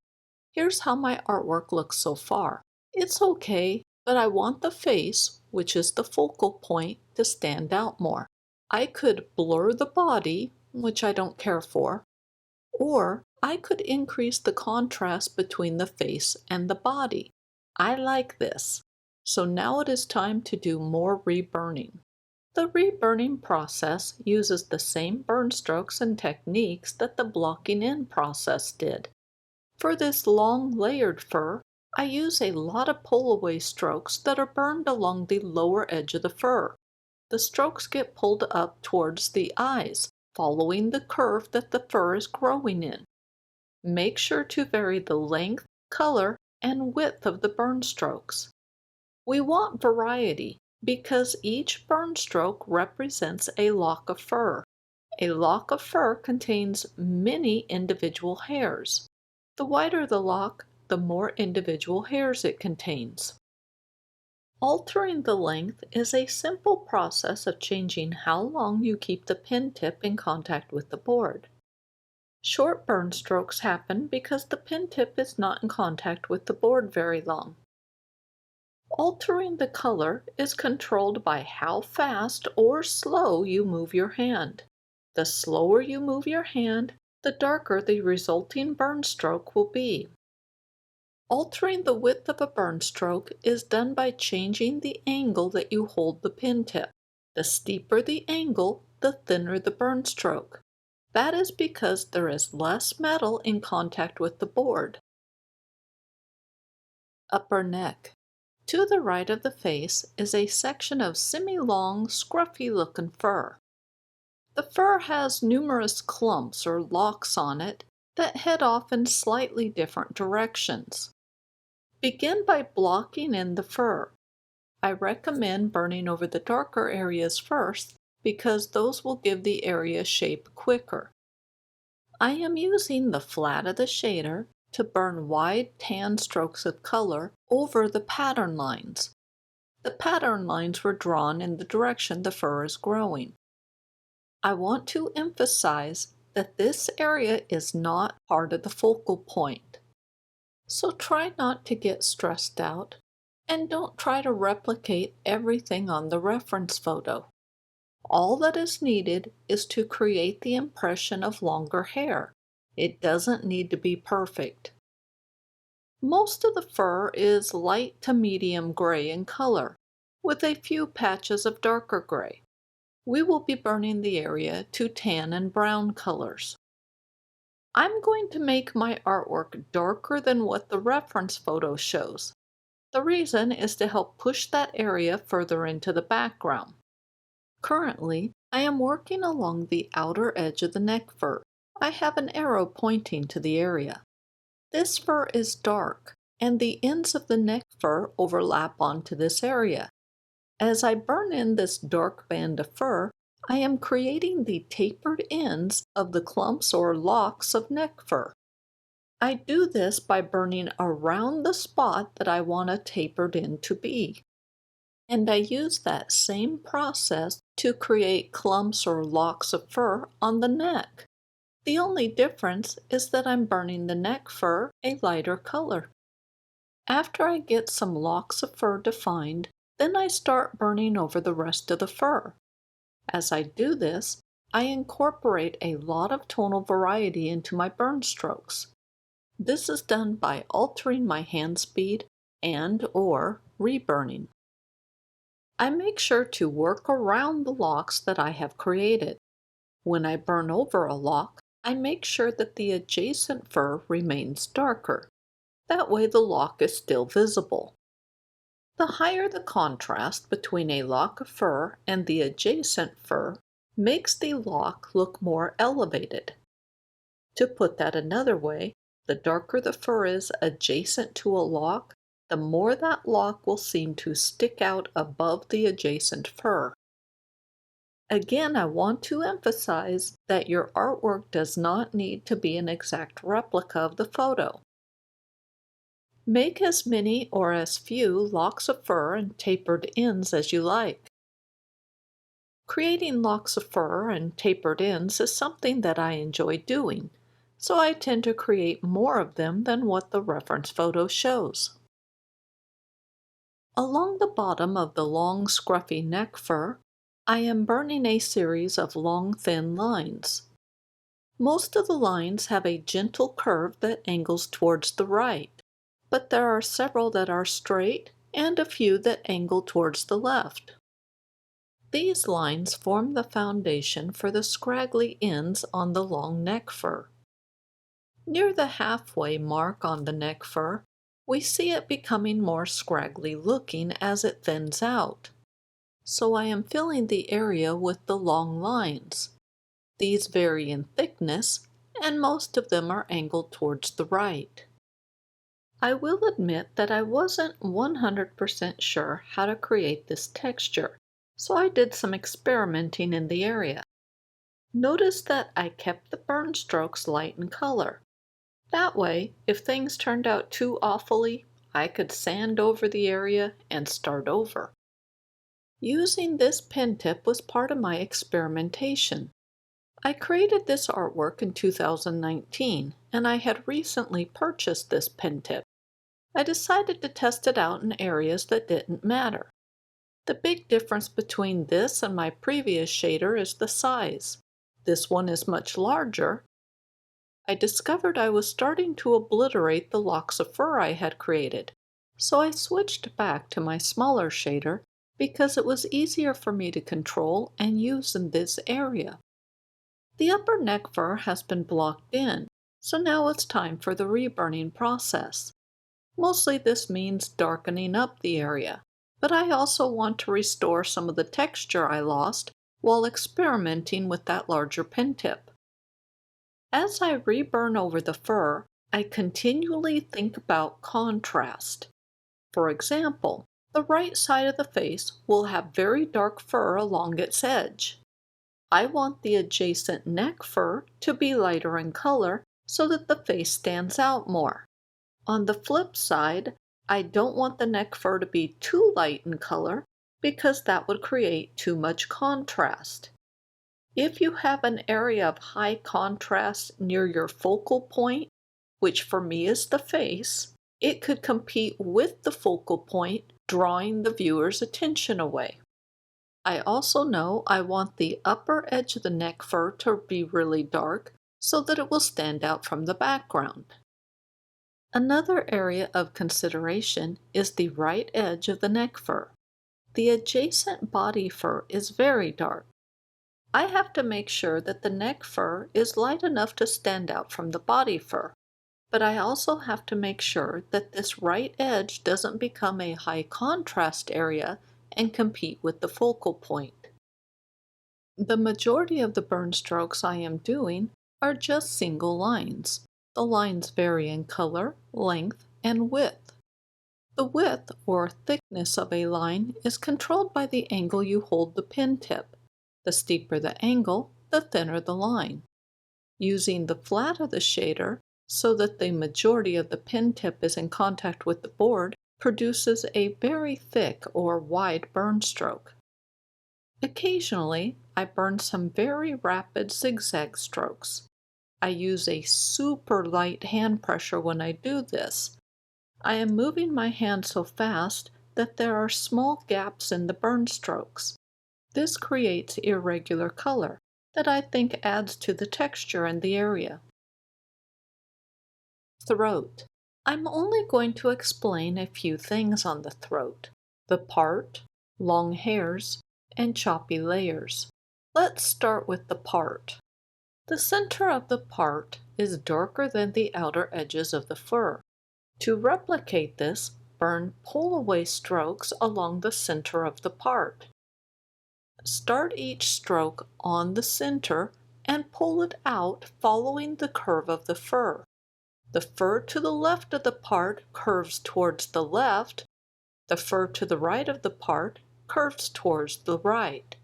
Here's how my artwork looks so far. It's okay, but I want the face, which is the focal point, to stand out more. I could blur the body, which I don't care for, or I could increase the contrast between the face and the body. I like this. So now it is time to do more reburning. The reburning process uses the same burn strokes and techniques that the blocking in process did. For this long layered fur, I use a lot of pull-away strokes that are burned along the lower edge of the fur. The strokes get pulled up towards the eyes, following the curve that the fur is growing in. Make sure to vary the length, color, and width of the burn strokes. We want variety because each burn stroke represents a lock of fur. A lock of fur contains many individual hairs. The wider the lock, the more individual hairs it contains. Altering the length is a simple process of changing how long you keep the pin tip in contact with the board. Short burn strokes happen because the pin tip is not in contact with the board very long. Altering the color is controlled by how fast or slow you move your hand. The slower you move your hand, the darker the resulting burn stroke will be. Altering the width of a burn stroke is done by changing the angle that you hold the pin tip. The steeper the angle, the thinner the burn stroke. That is because there is less metal in contact with the board. Upper neck. To the right of the face is a section of semi-long, scruffy-looking fur. The fur has numerous clumps or locks on it that head off in slightly different directions. Begin by blocking in the fur. I recommend burning over the darker areas first because those will give the area shape quicker. I am using the flat of the shader to burn wide tan strokes of color over the pattern lines. The pattern lines were drawn in the direction the fur is growing. I want to emphasize that this area is not part of the focal point. So try not to get stressed out and don't try to replicate everything on the reference photo. All that is needed is to create the impression of longer hair. It doesn't need to be perfect. Most of the fur is light to medium gray in color, with a few patches of darker gray. We will be burning the area to tan and brown colors. I'm going to make my artwork darker than what the reference photo shows. The reason is to help push that area further into the background. Currently, I am working along the outer edge of the neck fur. I have an arrow pointing to the area. This fur is dark, and the ends of the neck fur overlap onto this area. As I burn in this dark band of fur, I am creating the tapered ends of the clumps or locks of neck fur. I do this by burning around the spot that I want a tapered end to be. And I use that same process to create clumps or locks of fur on the neck. The only difference is that I'm burning the neck fur a lighter color. After I get some locks of fur defined, then I start burning over the rest of the fur. As I do this, I incorporate a lot of tonal variety into my burn strokes. This is done by altering my hand speed and/or reburning. I make sure to work around the locks that I have created. When I burn over a lock, I make sure that the adjacent fur remains darker. That way the lock is still visible. The higher the contrast between a lock of fur and the adjacent fur makes the lock look more elevated. To put that another way, the darker the fur is adjacent to a lock, the more that lock will seem to stick out above the adjacent fur. Again, I want to emphasize that your artwork does not need to be an exact replica of the photo. Make as many or as few locks of fur and tapered ends as you like. Creating locks of fur and tapered ends is something that I enjoy doing, so I tend to create more of them than what the reference photo shows. Along the bottom of the long scruffy neck fur, I am burning a series of long thin lines. Most of the lines have a gentle curve that angles towards the right, but there are several that are straight and a few that angle towards the left. These lines form the foundation for the scraggly ends on the long neck fur. Near the halfway mark on the neck fur, we see it becoming more scraggly looking as it thins out. So I am filling the area with the long lines. These vary in thickness, and most of them are angled towards the right. I will admit that I wasn't 100% sure how to create this texture, so I did some experimenting in the area. Notice that I kept the burn strokes light in color. That way, if things turned out too awfully, I could sand over the area and start over. Using this pen tip was part of my experimentation. I created this artwork in 2019, and I had recently purchased this pen tip. I decided to test it out in areas that didn't matter. The big difference between this and my previous shader is the size. This one is much larger. I discovered I was starting to obliterate the locks of fur I had created, so I switched back to my smaller shader because it was easier for me to control and use in this area. The upper neck fur has been blocked in, so now it's time for the reburning process. Mostly this means darkening up the area, but I also want to restore some of the texture I lost while experimenting with that larger pen tip. As I reburn over the fur, I continually think about contrast. For example, the right side of the face will have very dark fur along its edge. I want the adjacent neck fur to be lighter in color so that the face stands out more. On the flip side, I don't want the neck fur to be too light in color because that would create too much contrast. If you have an area of high contrast near your focal point, which for me is the face, it could compete with the focal point, drawing the viewer's attention away. I also know I want the upper edge of the neck fur to be really dark so that it will stand out from the background. Another area of consideration is the right edge of the neck fur. The adjacent body fur is very dark. I have to make sure that the neck fur is light enough to stand out from the body fur, but I also have to make sure that this right edge doesn't become a high contrast area and compete with the focal point. The majority of the burn strokes I am doing are just single lines. The lines vary in color, length, and width. The width or thickness of a line is controlled by the angle you hold the pen tip. The steeper the angle, the thinner the line. Using the flat of the shader so that the majority of the pen tip is in contact with the board produces a very thick or wide burn stroke. Occasionally, I burn some very rapid zigzag strokes. I use a super light hand pressure when I do this. I am moving my hand so fast that there are small gaps in the burn strokes. This creates irregular color that I think adds to the texture in the area. Throat. I'm only going to explain a few things on the throat: the part, long hairs, and choppy layers. Let's start with the part. The center of the part is darker than the outer edges of the fur. To replicate this, burn pull-away strokes along the center of the part. Start each stroke on the center and pull it out following the curve of the fur. The fur to the left of the part curves towards the left. The fur to the right of the part curves towards the right.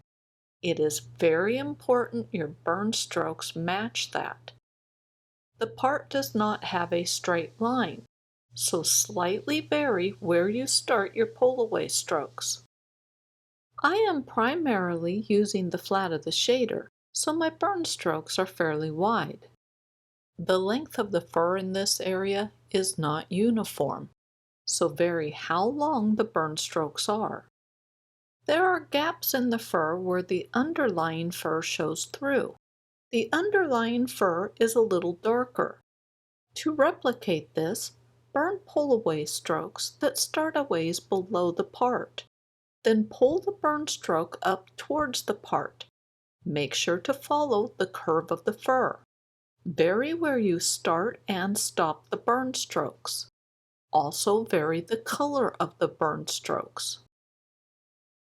It is very important your burn strokes match that. The part does not have a straight line, so slightly vary where you start your pull-away strokes. I am primarily using the flat of the shader, so my burn strokes are fairly wide. The length of the fur in this area is not uniform, so vary how long the burn strokes are. There are gaps in the fur where the underlying fur shows through. The underlying fur is a little darker. To replicate this, burn pull-away strokes that start a ways below the part. Then pull the burn stroke up towards the part. Make sure to follow the curve of the fur. Vary where you start and stop the burn strokes. Also vary the color of the burn strokes.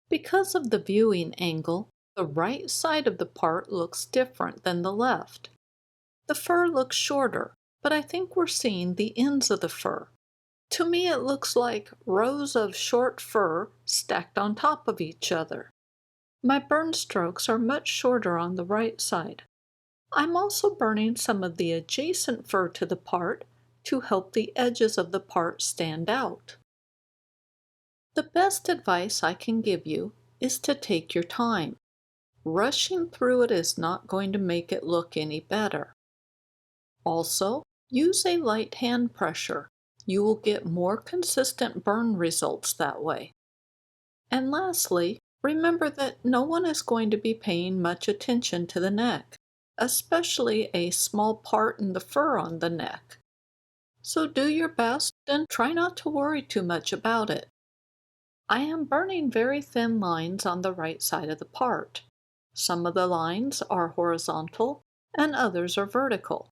Because of the viewing angle, the right side of the part looks different than the left. The fur looks shorter, but I think we're seeing the ends of the fur. To me, it looks like rows of short fur stacked on top of each other. My burn strokes are much shorter on the right side. I'm also burning some of the adjacent fur to the part to help the edges of the part stand out. The best advice I can give you is to take your time. Rushing through it is not going to make it look any better. Also, use a light hand pressure. You will get more consistent burn results that way. And lastly, remember that no one is going to be paying much attention to the neck, especially a small part in the fur on the neck. So do your best and try not to worry too much about it. I am burning very thin lines on the right side of the part. Some of the lines are horizontal and others are vertical.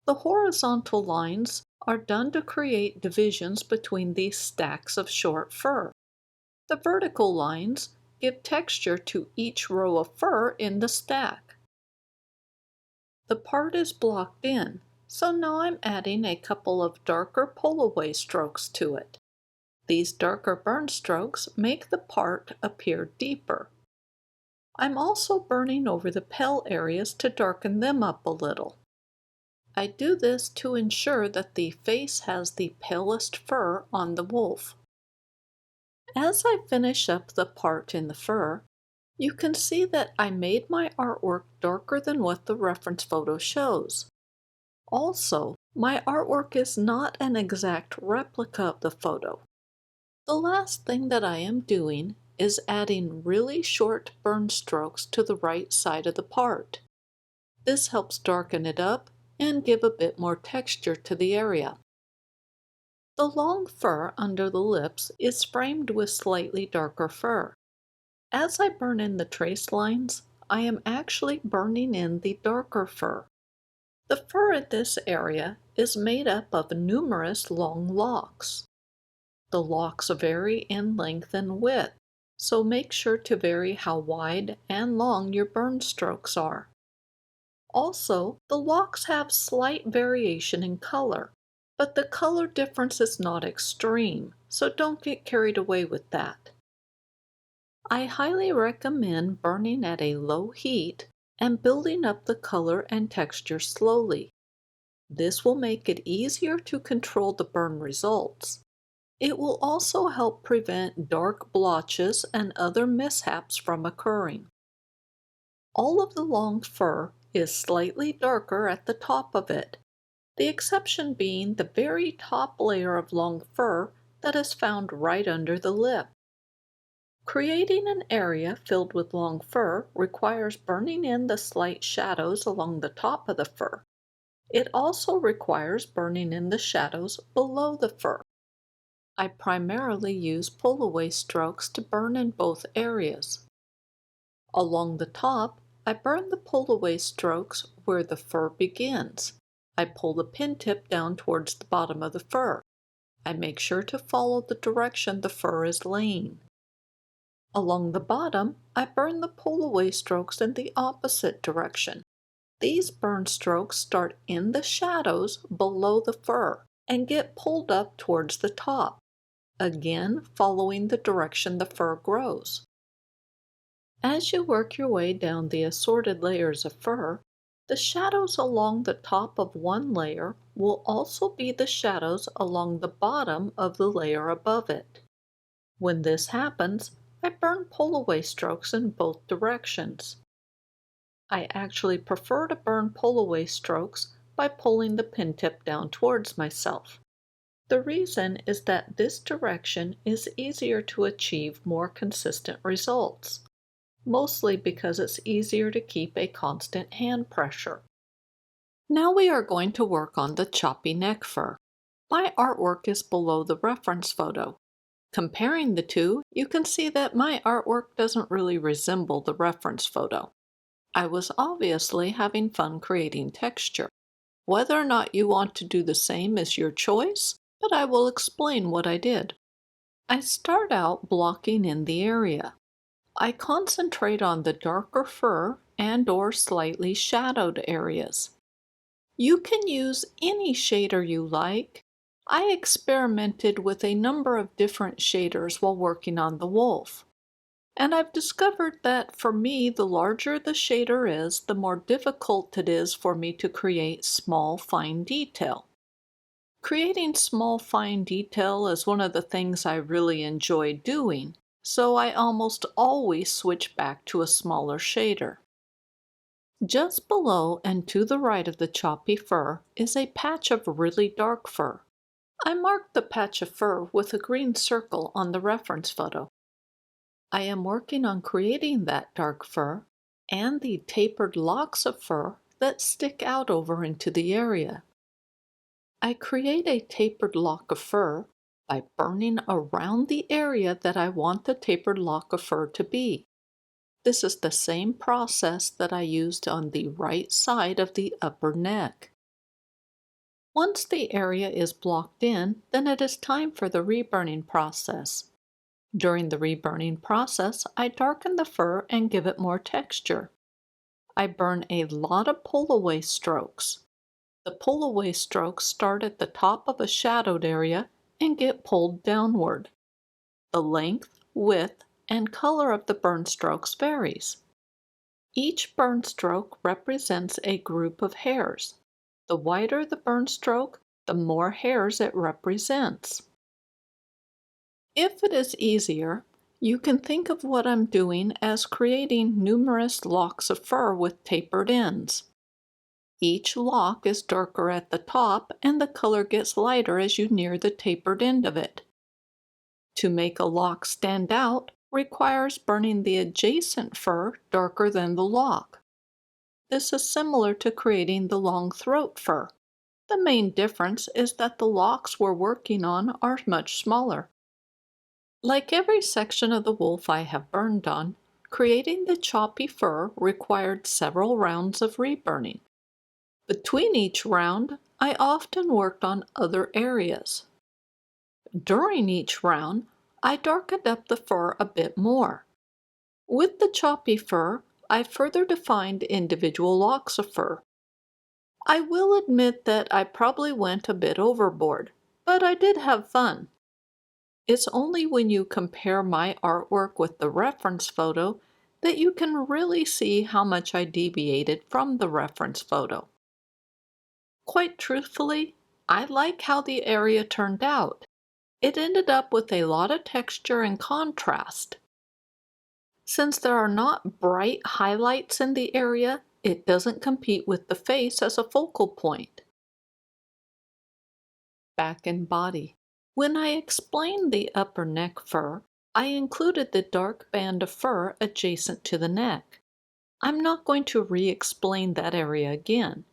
The horizontal lines are done to create divisions between these stacks of short fur. The vertical lines give texture to each row of fur in the stack. The part is blocked in, so now I'm adding a couple of darker pull-away strokes to it. These darker burn strokes make the part appear deeper. I'm also burning over the pale areas to darken them up a little. I do this to ensure that the face has the palest fur on the wolf. As I finish up the part in the fur, you can see that I made my artwork darker than what the reference photo shows. Also, my artwork is not an exact replica of the photo. The last thing that I am doing is adding really short burn strokes to the right side of the part. This helps darken it up and give a bit more texture to the area. The long fur under the lips is framed with slightly darker fur. As I burn in the trace lines, I am actually burning in the darker fur. The fur in this area is made up of numerous long locks. The locks vary in length and width, so make sure to vary how wide and long your burn strokes are. Also, the locks have slight variation in color, but the color difference is not extreme, so don't get carried away with that. I highly recommend burning at a low heat and building up the color and texture slowly. This will make it easier to control the burn results. It will also help prevent dark blotches and other mishaps from occurring. All of the long fur is slightly darker at the top of it, the exception being the very top layer of long fur that is found right under the lip. Creating an area filled with long fur requires burning in the slight shadows along the top of the fur. It also requires burning in the shadows below the fur. I primarily use pull-away strokes to burn in both areas. Along the top, I burn the pull-away strokes where the fur begins. I pull the pin tip down towards the bottom of the fur. I make sure to follow the direction the fur is laying. Along the bottom, I burn the pull-away strokes in the opposite direction. These burn strokes start in the shadows below the fur and get pulled up towards the top, again following the direction the fur grows. As you work your way down the assorted layers of fur, the shadows along the top of one layer will also be the shadows along the bottom of the layer above it. When this happens, I burn pull-away strokes in both directions. I actually prefer to burn pull-away strokes by pulling the pin tip down towards myself. The reason is that this direction is easier to achieve more consistent results, mostly because it's easier to keep a constant hand pressure. Now we are going to work on the choppy neck fur. My artwork is below the reference photo. Comparing the two, you can see that my artwork doesn't really resemble the reference photo. I was obviously having fun creating texture. Whether or not you want to do the same is your choice, but I will explain what I did. I start out blocking in the area. I concentrate on the darker fur and/or slightly shadowed areas. You can use any shader you like. I experimented with a number of different shaders while working on the wolf. And I've discovered that for me, the larger the shader is, the more difficult it is for me to create small, fine detail. Creating small, fine detail is one of the things I really enjoy doing, so I almost always switch back to a smaller shader. Just below and to the right of the choppy fur is a patch of really dark fur. I marked the patch of fur with a green circle on the reference photo. I am working on creating that dark fur and the tapered locks of fur that stick out over into the area. I create a tapered lock of fur by burning around the area that I want the tapered lock of fur to be. This is the same process that I used on the right side of the upper neck. Once the area is blocked in, then it is time for the reburning process. During the reburning process, I darken the fur and give it more texture. I burn a lot of pull-away strokes. The pull-away strokes start at the top of a shadowed area and get pulled downward. The length, width, and color of the burn strokes varies. Each burn stroke represents a group of hairs. The wider the burn stroke, the more hairs it represents. If it is easier, you can think of what I'm doing as creating numerous locks of fur with tapered ends. Each lock is darker at the top and the color gets lighter as you near the tapered end of it. To make a lock stand out requires burning the adjacent fur darker than the lock. This is similar to creating the long throat fur. The main difference is that the locks we're working on are much smaller. Like every section of the wolf I have burned on, creating the choppy fur required several rounds of reburning. Between each round, I often worked on other areas. During each round, I darkened up the fur a bit more. With the choppy fur, I further defined individual locks of fur. I will admit that I probably went a bit overboard, but I did have fun. It's only when you compare my artwork with the reference photo that you can really see how much I deviated from the reference photo. Quite truthfully, I like how the area turned out. It ended up with a lot of texture and contrast. Since there are not bright highlights in the area, it doesn't compete with the face as a focal point. Back and body. When I explained the upper neck fur, I included the dark band of fur adjacent to the neck. I'm not going to re-explain that area again.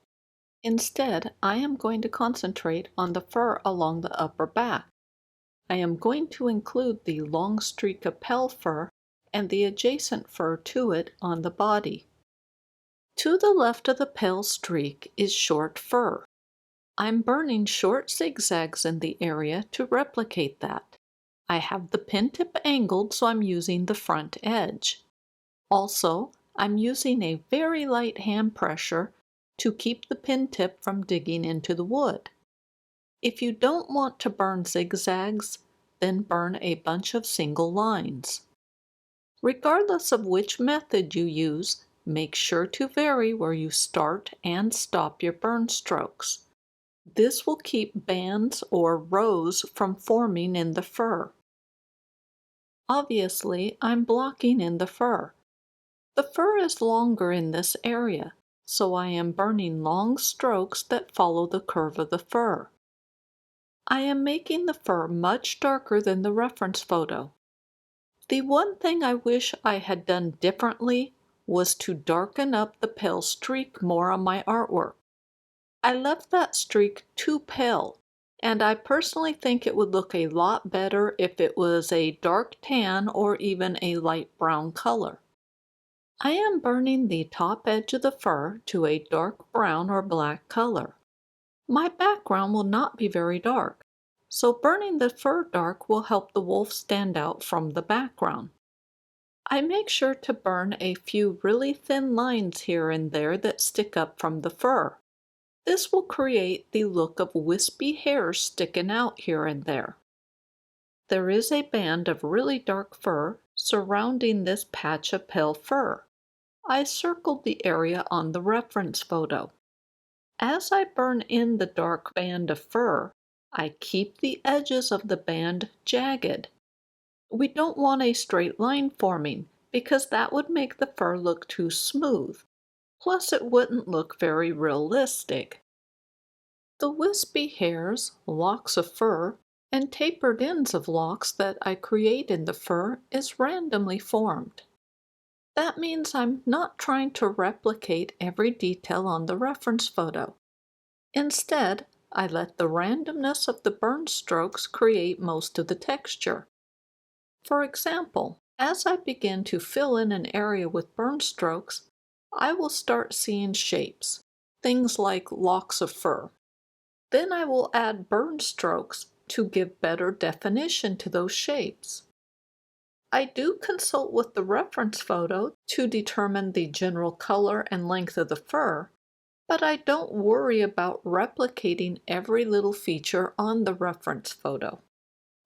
Instead, I am going to concentrate on the fur along the upper back. I am going to include the long streak of pell fur and the adjacent fur to it on the body. To the left of the pale streak is short fur. I'm burning short zigzags in the area to replicate that. I have the pin tip angled, so I'm using the front edge. Also, I'm using a very light hand pressure to keep the pin tip from digging into the wood. If you don't want to burn zigzags, then burn a bunch of single lines. Regardless of which method you use, make sure to vary where you start and stop your burn strokes. This will keep bands or rows from forming in the fur. Obviously, I'm blocking in the fur. The fur is longer in this area, so I am burning long strokes that follow the curve of the fur. I am making the fur much darker than the reference photo. The one thing I wish I had done differently was to darken up the pale streak more on my artwork. I left that streak too pale, and I personally think it would look a lot better if it was a dark tan or even a light brown color. I am burning the top edge of the fur to a dark brown or black color. My background will not be very dark, so burning the fur dark will help the wolf stand out from the background. I make sure to burn a few really thin lines here and there that stick up from the fur. This will create the look of wispy hairs sticking out here and there. There is a band of really dark fur surrounding this patch of pale fur. I circled the area on the reference photo. As I burn in the dark band of fur, I keep the edges of the band jagged. We don't want a straight line forming because that would make the fur look too smooth. Plus, it wouldn't look very realistic. The wispy hairs, locks of fur, and tapered ends of locks that I create in the fur is randomly formed. That means I'm not trying to replicate every detail on the reference photo. Instead, I let the randomness of the burn strokes create most of the texture. For example, as I begin to fill in an area with burn strokes, I will start seeing shapes, things like locks of fur. Then I will add burn strokes to give better definition to those shapes. I do consult with the reference photo to determine the general color and length of the fur, but I don't worry about replicating every little feature on the reference photo.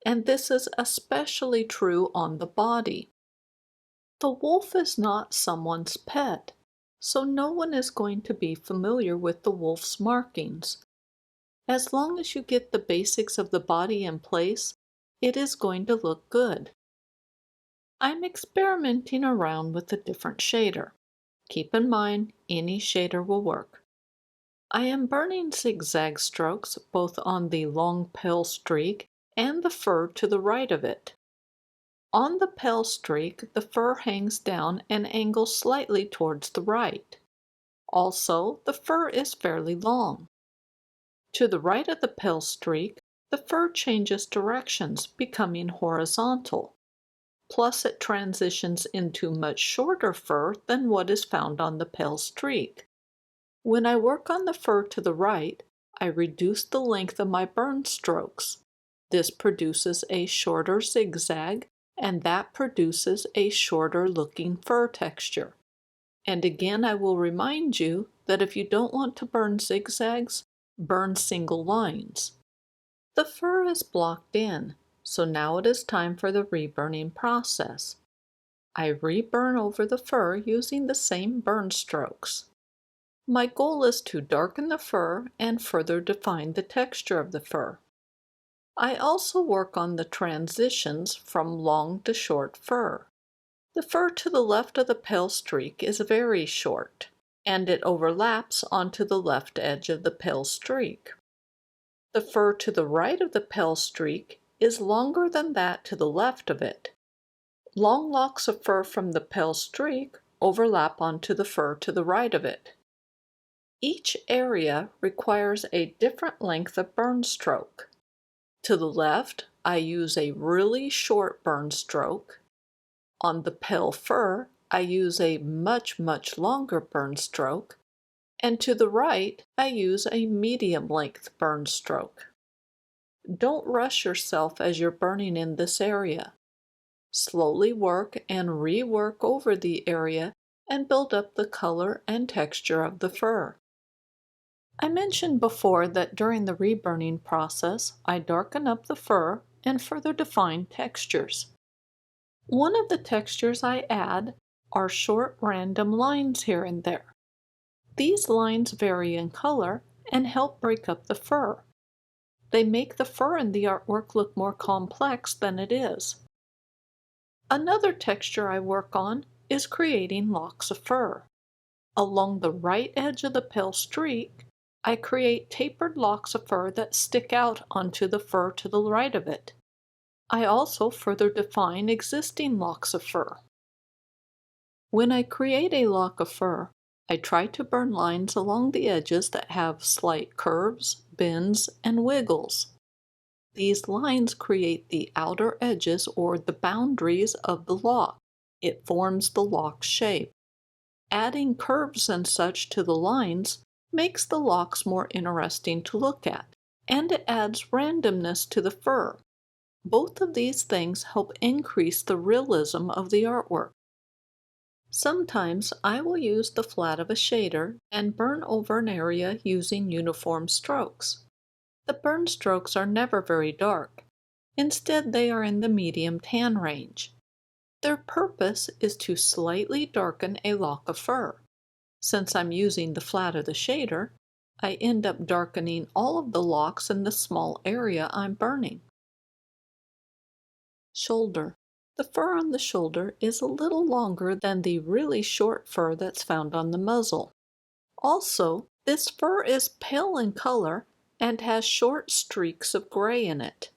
And this is especially true on the body. The wolf is not someone's pet, so no one is going to be familiar with the wolf's markings. As long as you get the basics of the body in place, it is going to look good. I'm experimenting around with a different shader. Keep in mind, any shader will work. I am burning zigzag strokes both on the long pale streak and the fur to the right of it. On the pale streak, the fur hangs down and angles slightly towards the right. Also, the fur is fairly long. To the right of the pale streak, the fur changes directions, becoming horizontal. Plus, it transitions into much shorter fur than what is found on the pale streak. When I work on the fur to the right, I reduce the length of my burn strokes. This produces a shorter zigzag, and that produces a shorter looking fur texture. And again, I will remind you that if you don't want to burn zigzags, burn single lines. The fur is blocked in, so now it is time for the reburning process. I reburn over the fur using the same burn strokes. My goal is to darken the fur and further define the texture of the fur. I also work on the transitions from long to short fur. The fur to the left of the pale streak is very short, and it overlaps onto the left edge of the pale streak. The fur to the right of the pale streak is longer than that to the left of it, Long locks of fur from the pale streak overlap onto the fur to the right of it. Each area requires a different length of burn stroke. To the left, I use a really short burn stroke. On the pale fur, I use a much longer burn stroke. And to the right, I use a medium length burn stroke. Don't rush yourself as you're burning in this area. Slowly work and rework over the area and build up the color and texture of the fur. I mentioned before that during the reburning process, I darken up the fur and further define textures. One of the textures I add are short random lines here and there. These lines vary in color and help break up the fur. They make the fur in the artwork look more complex than it is. Another texture I work on is creating locks of fur. Along the right edge of the pale streak, I create tapered locks of fur that stick out onto the fur to the right of it. I also further define existing locks of fur. When I create a lock of fur, I try to burn lines along the edges that have slight curves, bends, and wiggles. These lines create the outer edges or the boundaries of the lock. It forms the lock shape. Adding curves and such to the lines makes the locks more interesting to look at, and it adds randomness to the fur. Both of these things help increase the realism of the artwork. Sometimes I will use the flat of a shader and burn over an area using uniform strokes. The burn strokes are never very dark. Instead, they are in the medium tan range. Their purpose is to slightly darken a lock of fur. Since I'm using the flat of the shader, I end up darkening all of the locks in the small area I'm burning. Shoulder. The fur on the shoulder is a little longer than the really short fur that's found on the muzzle. Also, this fur is pale in color and has short streaks of gray in it.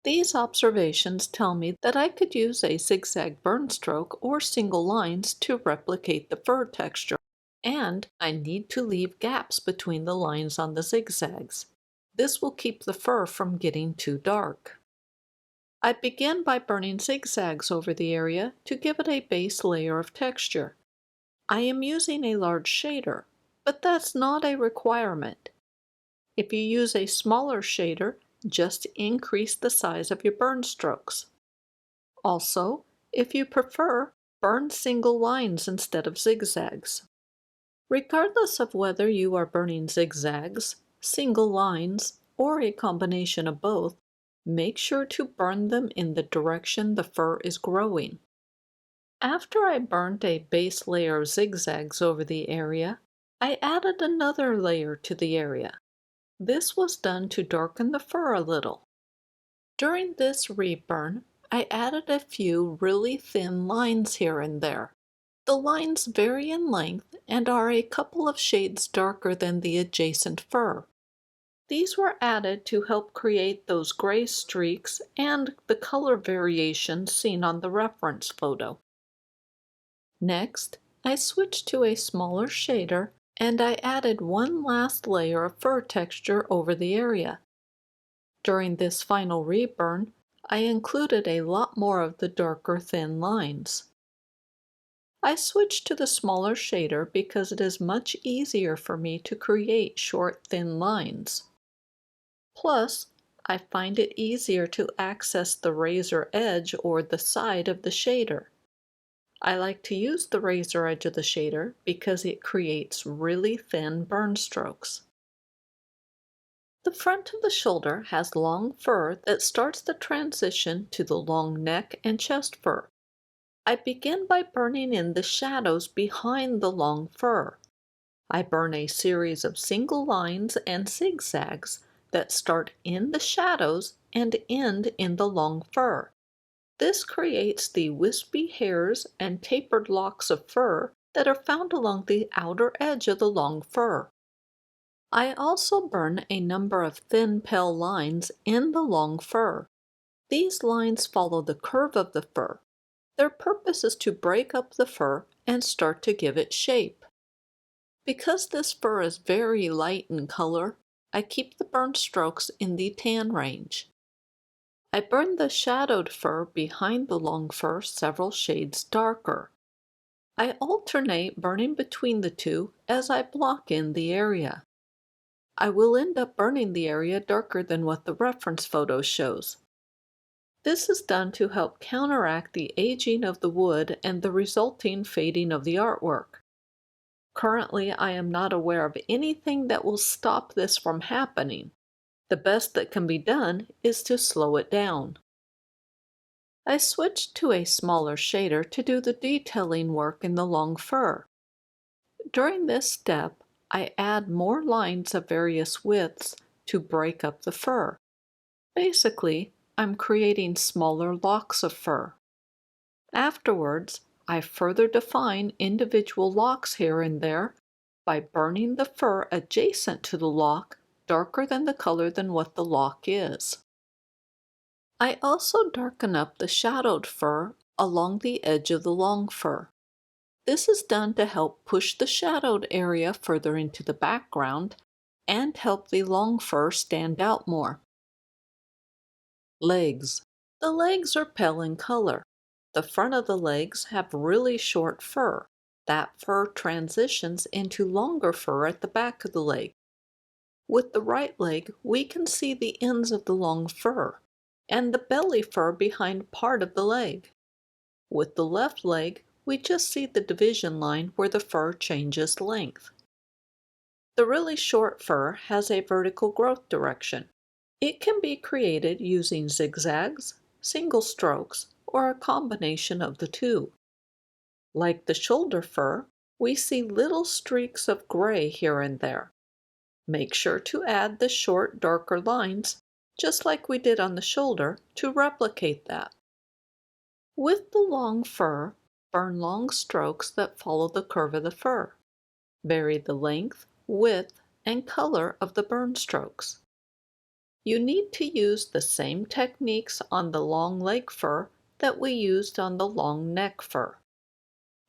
These observations tell me that I could use a zigzag burn stroke or single lines to replicate the fur texture, and I need to leave gaps between the lines on the zigzags. This will keep the fur from getting too dark. I begin by burning zigzags over the area to give it a base layer of texture. I am using a large shader, but that's not a requirement. If you use a smaller shader, just increase the size of your burn strokes. Also, if you prefer, burn single lines instead of zigzags. Regardless of whether you are burning zigzags, single lines, or a combination of both, make sure to burn them in the direction the fur is growing. After I burned a base layer of zigzags over the area, I added another layer to the area. This was done to darken the fur a little. During this reburn, I added a few really thin lines here and there. The lines vary in length and are a couple of shades darker than the adjacent fur. These were added to help create those gray streaks and the color variations seen on the reference photo. Next, I switched to a smaller shader and I added one last layer of fur texture over the area. During this final reburn, I included a lot more of the darker thin lines. I switched to the smaller shader because it is much easier for me to create short thin lines. Plus, I find it easier to access the razor edge or the side of the shader. I like to use the razor edge of the shader because it creates really thin burn strokes. The front of the shoulder has long fur that starts the transition to the long neck and chest fur. I begin by burning in the shadows behind the long fur. I burn a series of single lines and zigzags that start in the shadows and end in the long fur. This creates the wispy hairs and tapered locks of fur that are found along the outer edge of the long fur. I also burn a number of thin pale lines in the long fur. These lines follow the curve of the fur. Their purpose is to break up the fur and start to give it shape. Because this fur is very light in color, I keep the burn strokes in the tan range. I burn the shadowed fur behind the long fur several shades darker. I alternate burning between the two as I block in the area. I will end up burning the area darker than what the reference photo shows. This is done to help counteract the aging of the wood and the resulting fading of the artwork. Currently, I am not aware of anything that will stop this from happening. The best that can be done is to slow it down. I switched to a smaller shader to do the detailing work in the long fur. During this step, I add more lines of various widths to break up the fur. Basically, I'm creating smaller locks of fur. Afterwards, I further define individual locks here and there by burning the fur adjacent to the lock darker than the color than what the lock is. I also darken up the shadowed fur along the edge of the long fur. This is done to help push the shadowed area further into the background and help the long fur stand out more. Legs. The legs are pale in color. The front of the legs have really short fur. That fur transitions into longer fur at the back of the leg. With the right leg, we can see the ends of the long fur and the belly fur behind part of the leg. With the left leg, we just see the division line where the fur changes length. The really short fur has a vertical growth direction. It can be created using zigzags, single strokes, or a combination of the two. Like the shoulder fur, we see little streaks of gray here and there. Make sure to add the short, darker lines, just like we did on the shoulder, to replicate that. With the long fur, burn long strokes that follow the curve of the fur. Vary the length, width, and color of the burn strokes. You need to use the same techniques on the long leg fur that we used on the long neck fur.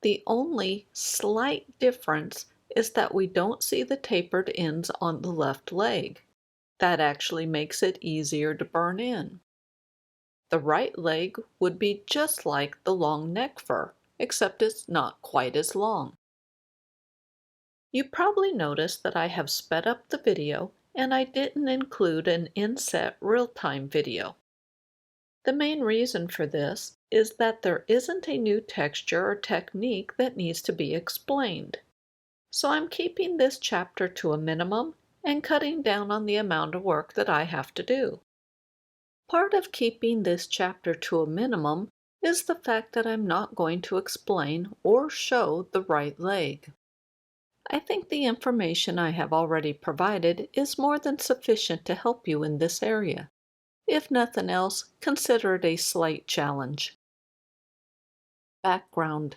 The only slight difference is that we don't see the tapered ends on the left leg. That actually makes it easier to burn in. The right leg would be just like the long neck fur, except it's not quite as long. You probably noticed that I have sped up the video and I didn't include an inset real-time video. The main reason for this is that there isn't a new texture or technique that needs to be explained. So I'm keeping this chapter to a minimum and cutting down on the amount of work that I have to do. Part of keeping this chapter to a minimum is the fact that I'm not going to explain or show the right leg. I think the information I have already provided is more than sufficient to help you in this area. If nothing else, consider it a slight challenge. Background.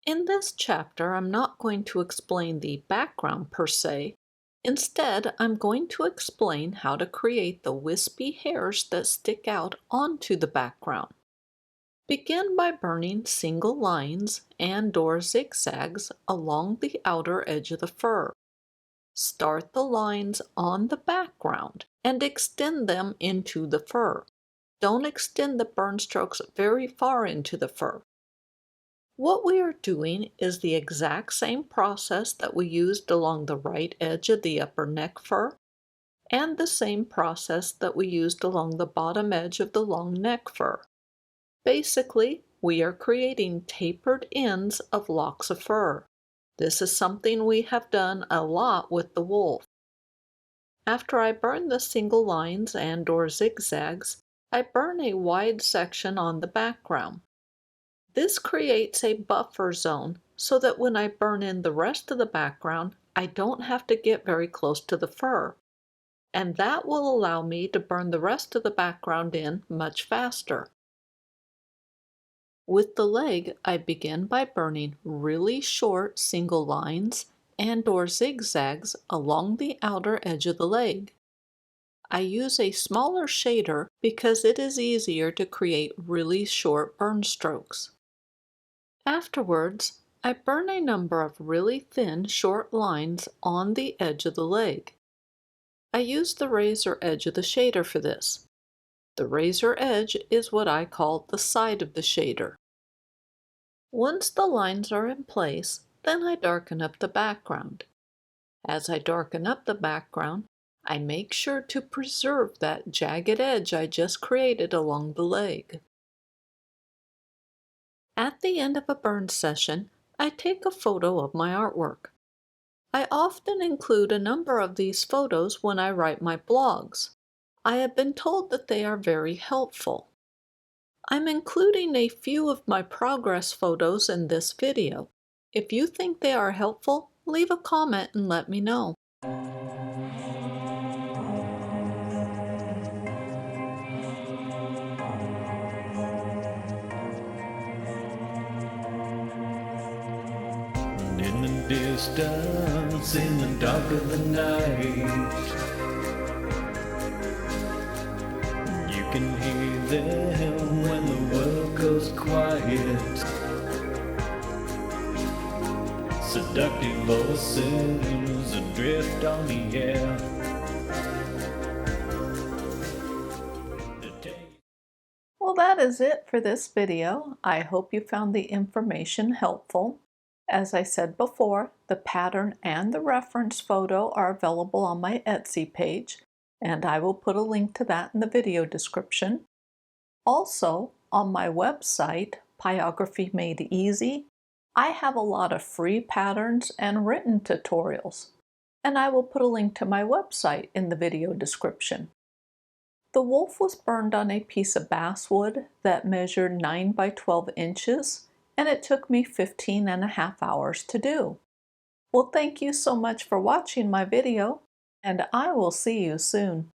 In this chapter, I'm not going to explain the background per se. Instead, I'm going to explain how to create the wispy hairs that stick out onto the background. Begin by burning single lines and/or zigzags along the outer edge of the fur. Start the lines on the background and extend them into the fur. Don't extend the burn strokes very far into the fur. What we are doing is the exact same process that we used along the right edge of the upper neck fur, and the same process that we used along the bottom edge of the long neck fur. Basically, we are creating tapered ends of locks of fur. This is something we have done a lot with the wolf. After I burn the single lines and/or zigzags, I burn a wide section on the background. This creates a buffer zone so that when I burn in the rest of the background, I don't have to get very close to the fur. And that will allow me to burn the rest of the background in much faster. With the leg, I begin by burning really short single lines and/or zigzags along the outer edge of the leg. I use a smaller shader because it is easier to create really short burn strokes. Afterwards, I burn a number of really thin, short lines on the edge of the leg. I use the razor edge of the shader for this. The razor edge is what I call the side of the shader. Once the lines are in place, then I darken up the background. As I darken up the background, I make sure to preserve that jagged edge I just created along the leg. At the end of a burn session, I take a photo of my artwork. I often include a number of these photos when I write my blogs. I have been told that they are very helpful. I'm including a few of my progress photos in this video. If you think they are helpful, leave a comment and let me know. In the distance, in the dark of the night, you can hear them when the world goes quiet. Seductive voices adrift on the air. Well, that is it for this video. I hope you found the information helpful. As I said before, the pattern and the reference photo are available on my Etsy page, and I will put a link to that in the video description. Also, on my website, Pyrography Made Easy, I have a lot of free patterns and written tutorials, and I will put a link to my website in the video description. The wolf was burned on a piece of basswood that measured 9 by 12 inches, and it took me 15.5 hours to do. Well, thank you so much for watching my video, and I will see you soon.